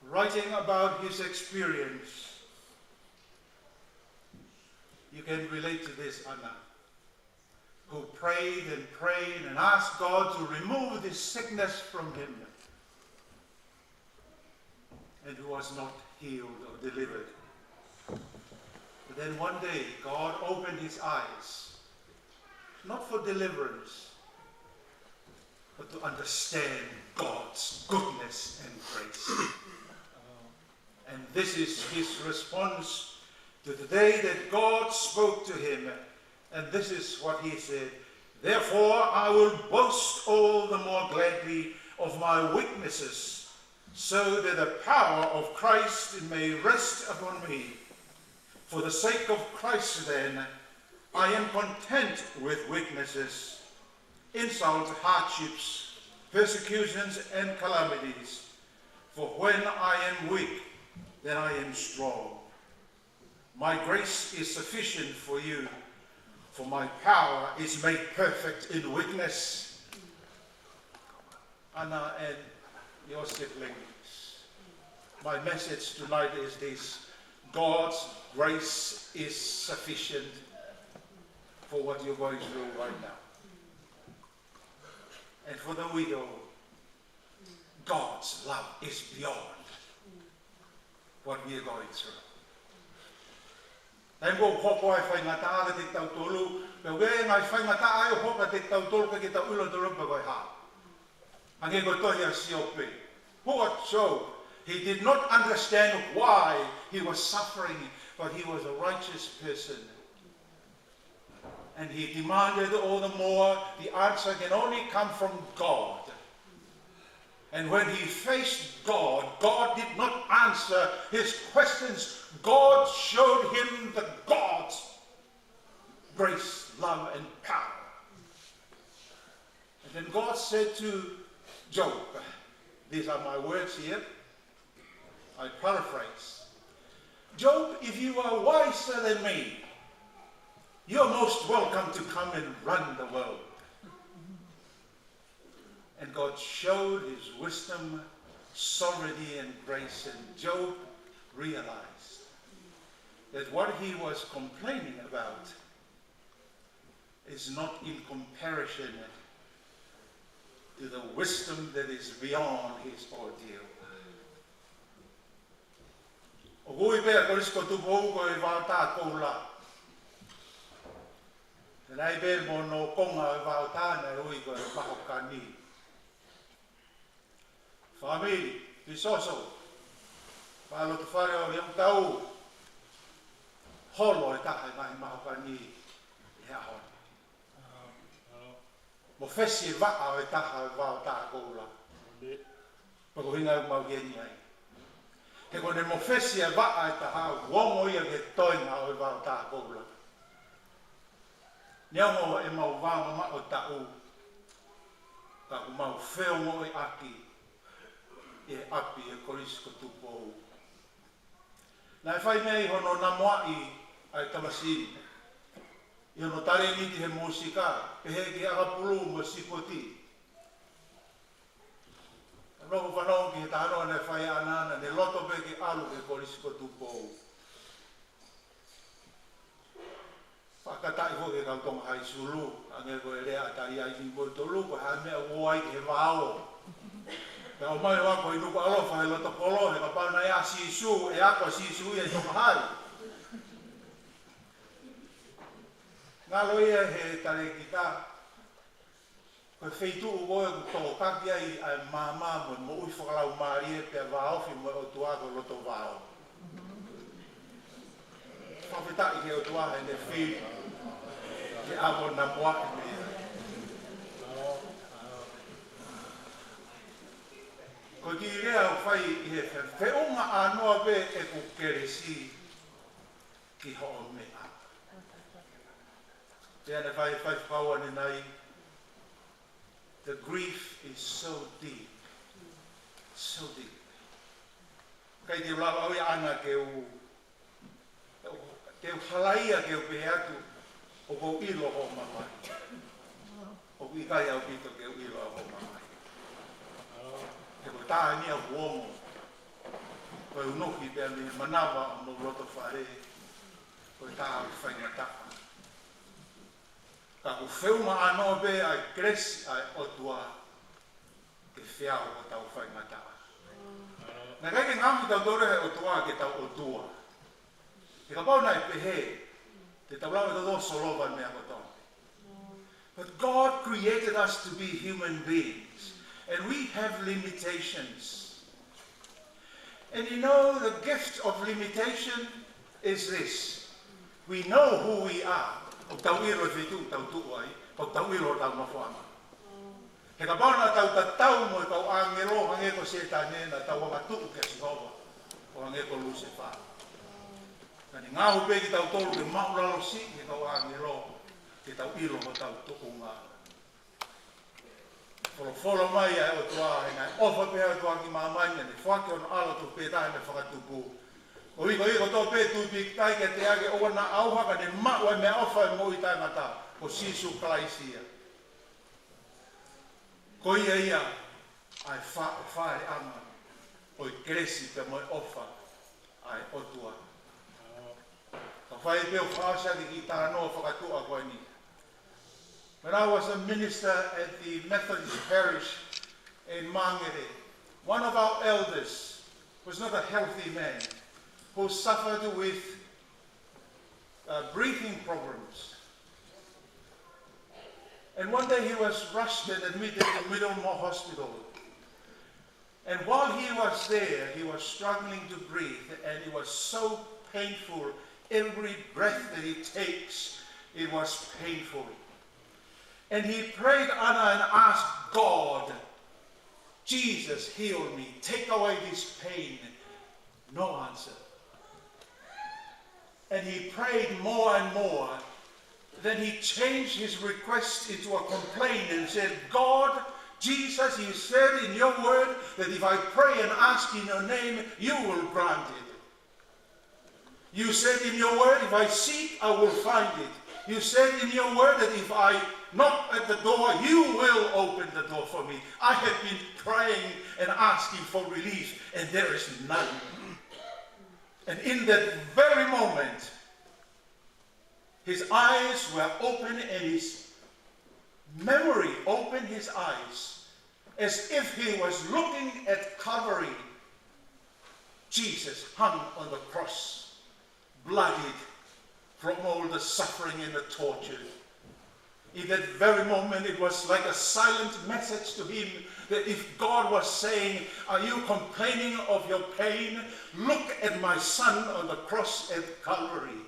writing about his experience. You can relate to this, Anna, who prayed and asked God to remove this sickness from him, and who was not healed or delivered. But then one day, God opened his eyes, not for deliverance, but to understand God's goodness and grace. And this is his response to the day that God spoke to him. And this is what he said: "Therefore I will boast all the more gladly of my weaknesses, so that the power of Christ may rest upon me. For the sake of Christ, then, I am content with weaknesses, insults, hardships, persecutions, and calamities. For when I am weak, then I am strong. My grace is sufficient for you, for my power is made perfect in weakness. Anna and your siblings, my message tonight is this: God's grace is sufficient for what you're going through right now. And for the widow, God's love is beyond what we are going through. Nai mo popo ai whaingata ka te tautolu, pe wea ngai whaingata ai o hoka te tautolu ka ki ta ulo tolu pa koi ha. Ange ko tohi a siope. Poor Job, he did not understand why he was suffering, but he was a righteous person. And he demanded all the more. The answer can only come from God. And when he faced God, God did not answer his questions. God showed him the God's grace, love, and power. And then God said to Job, these are my words here, I paraphrase. Job, if you are wiser than me, you're most welcome to come and run the world. And God showed his wisdom, sovereignty, and grace, and Job realized that what he was complaining about is not in comparison to the wisdom that is beyond his ordeal. O hui pēr korisko tupo uko I wātā koula. Nai pēr mo no konga I wātā na hui ko I mahokani. Whamiri, pisoso, palo te whare o hiam tau, holo taha mai mahokani I ahon. Mo fesi waa o taha wao tā koula. Pako hinga mau geni ai. He kone mo fesi waa e taha wongo ia ke toinga o wao tā koula. Niango e mau wāma ma o tau, ka ku mau wheongo I aki, e api e korisko tupou. Nai whai nei hono na moai ai tamasini. I hono tare niti he musika, pe he ki agapulu mo sipoti. Roko whanau ki he tānoa nei whai anana, ne loto pe ki alu e korisko tupou. Whakatai hoke kau tonga hai sulu, ange ko e rea atai ai ki boi tolu, ko hai mea uai ki he wao. Pe o mai wako I nuku alofa he loto polo, he ka pauna ea sisu, e ako sisu ia I tonga hai. Ngalo ia he tare ki tā, koe wheitu uoe ku tō kaki ai ai māmā mo ui whakalau mārie pe wāofi mo o tuako loto wāo. Whawhetai ke o tuahe ne whiri, ke awo na moaki mea. Ko ki rea o whai I he whiunga anoa pe e ku keresi ki ho mea. Tēnā whai whaua nei, the grief is so deep, so deep. Kei te ulawa oi ana ke u, te halaia ke u pe atu, o ko ilo ho mamai. O ku ikai au pito ke u ilo ho mamai. Te ko taha ni au uomo, koe unoki pe ane manawa mo roto whare, koe taha u whaingataka. Ka ku whiuma anoa pe ai kresi ai otua ke whiau o tau whaingataa. Nā kai ke ngāmi tau tore he otua ke tau otua. Ke ka pau nai pehe, te tau lau e tau solovan mea kotonga. But God created us to be human beings, and we have limitations. And you know, the gift of limitation is this. We know who we are. O tau iro e whetu, tau tuku ai, o tau iro tau mawhanga. He ka mana tau tatau mo kau angelo hange ko setane na tau ngatu ke Jehova. O hange ko Lucifer. Kani ngau pe ki tau tolu ke maulalo si ke kau angelo ke tau ilo mo tau tukunga. Folo mai ai o tua e nai ofa pe ai tua ki mamanya ni whake on ala tu pe tae me whakatupu. O iko tō pe tu pi tai ke te age o wana auhaka ni maua me ofa e mo i tae ngata o Sisu Kalaisia. Ko ia ai whae anga o i kresi pe mo ofa ai otua. Ka whae peo whaasa ki taha noa whakatua koe ni. When I was a minister at the Methodist parish in Mangere, one of our elders was not a healthy man who suffered with breathing problems. And one day he was rushed and admitted to Middlemore Hospital. And while he was there, he was struggling to breathe, and it was so painful. Every breath that he takes, it was painful. And he prayed Anna and asked God, Jesus, heal me, take away this pain. No answer. And he prayed more and more. Then he changed his request into a complaint and said, God, Jesus, you said in your word that if I pray and ask in your name, you will grant it. You said in your word, if I seek, I will find it. You said in your word that if I knock at the door, you will open the door for me. I have been praying and asking for relief, and there is none. And in that very moment, his eyes were open and his memory opened his eyes as if he was looking at Calvary. Jesus hung on the cross, bloodied from all the suffering and the torture. In that very moment, it was like a silent message to him that if God was saying, are you complaining of your pain? Look at my son on the cross at Calvary.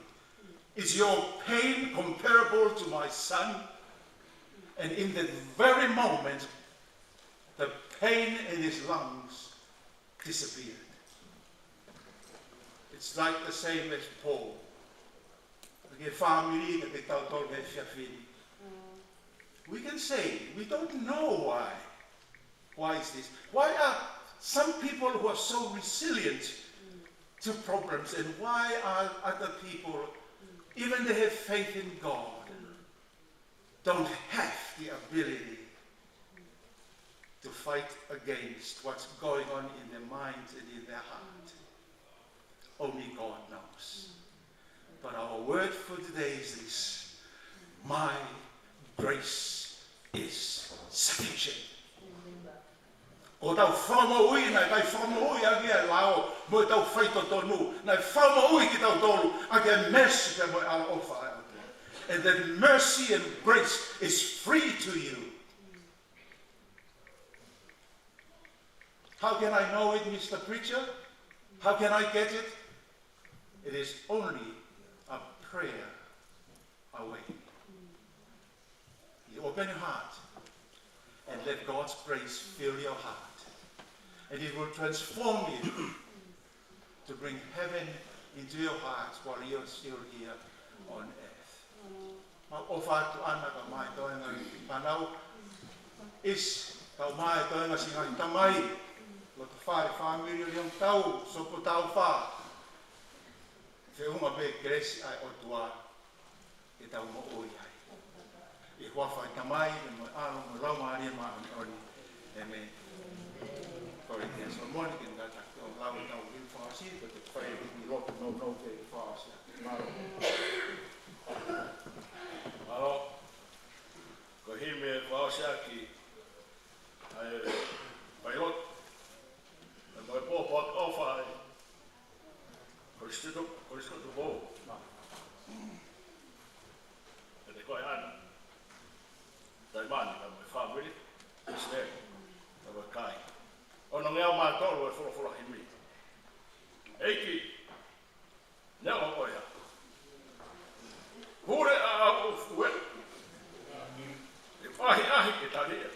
Is your pain comparable to my son? And in that very moment, the pain in his lungs disappeared. It's like the same as Paul. We can say, we don't know why. Why is this? Why are some people who are so resilient to problems, and why are other people, even they have faith in God, don't have the ability to fight against what's going on in their mind and in their heart? Only God knows. But our word for today is this: my grace is sufficient. O tau whamaui, nai tai whamaui agi a lao, mo tau whaito tonu, nai whamaui ki tau tolu, agi a mercy ka mo ala ofa. And that mercy and grace is free to you. How can I know it, Mr. Preacher? How can I get it? It is only a prayer away. You open your heart and let God's grace fill your heart. And it will transform you to bring heaven into your heart while you're still here on earth. Ma ofa tu ana ka mai toenga panau is tau mai toenga singa tamai lo te whare whamiri o liong tau sopo tau wha te unga pe gresi ai o tua e tau mo oi ai e whawhai tamai e mo alo mo lau maari e maa oni e me kore te aso moni ke nga takto lau e tau rin whaasi ko te whae ni loto no te whaasi maro maro ko hime whaasi aki ai pai lot e mo e popo ak ofa ai Koristuto bo. E te koe ana. Tai mani ka mo e whamiri, e sneri, ka mo e kai. Ono ngea mātoro e whorofora hi mi. Eiki, nea o koe ha. Hure a o fue. E whahi ahi ke tania.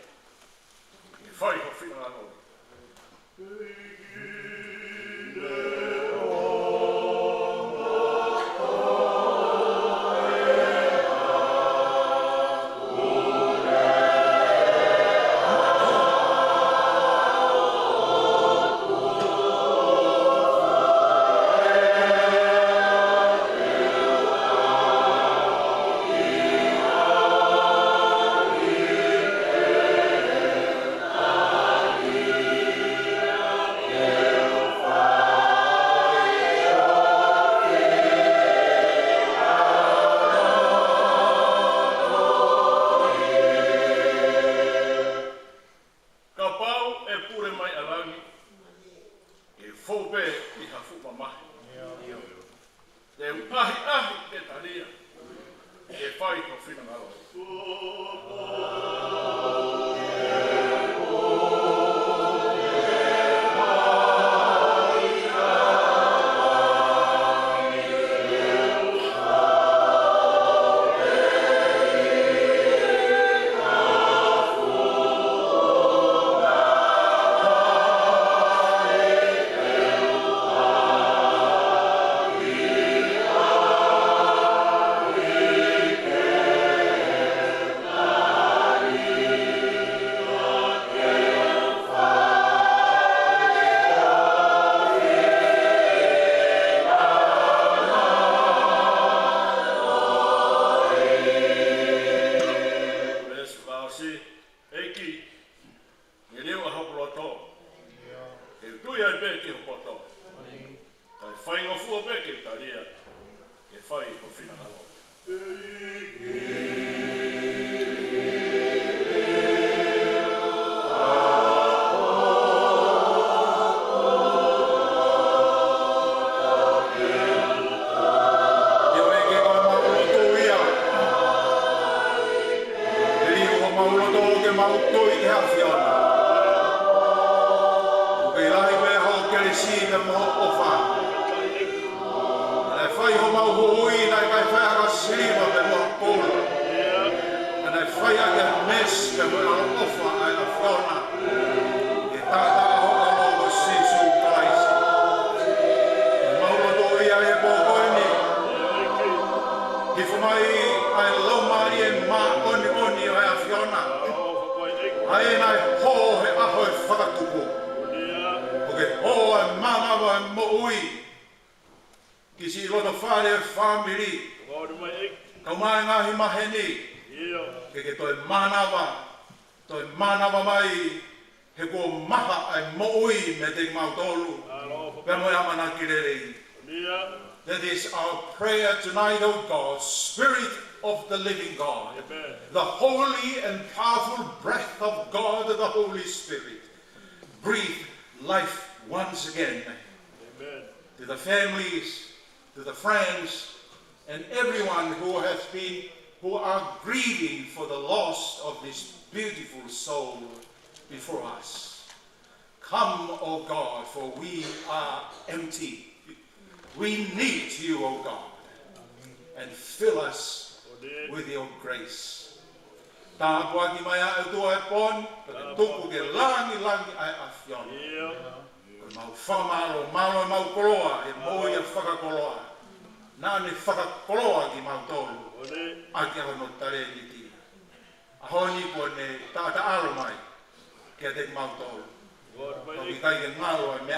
That is our prayer tonight, O God, Spirit of the living God, Amen. The holy and powerful breath of God, the Holy Spirit, breathe life once again. Amen. To the families, to the friends, and everyone who are grieving for the loss of this beautiful soul before us. Come, O God, for we are empty. We need you, O God, and fill us with your grace. Tāpua ki mai a tua e pon, pake tuku ke langi ai awhion. Ko mau whamaro, mau mau koloa, e moi a Fakakoloa. Nā ne Fakakoloa ki mau tolu, aki aho no tare ni ti. Ahoni ko ne tāta aro mai, kia te mau tolu. Ko ki kai ke ngalo e mea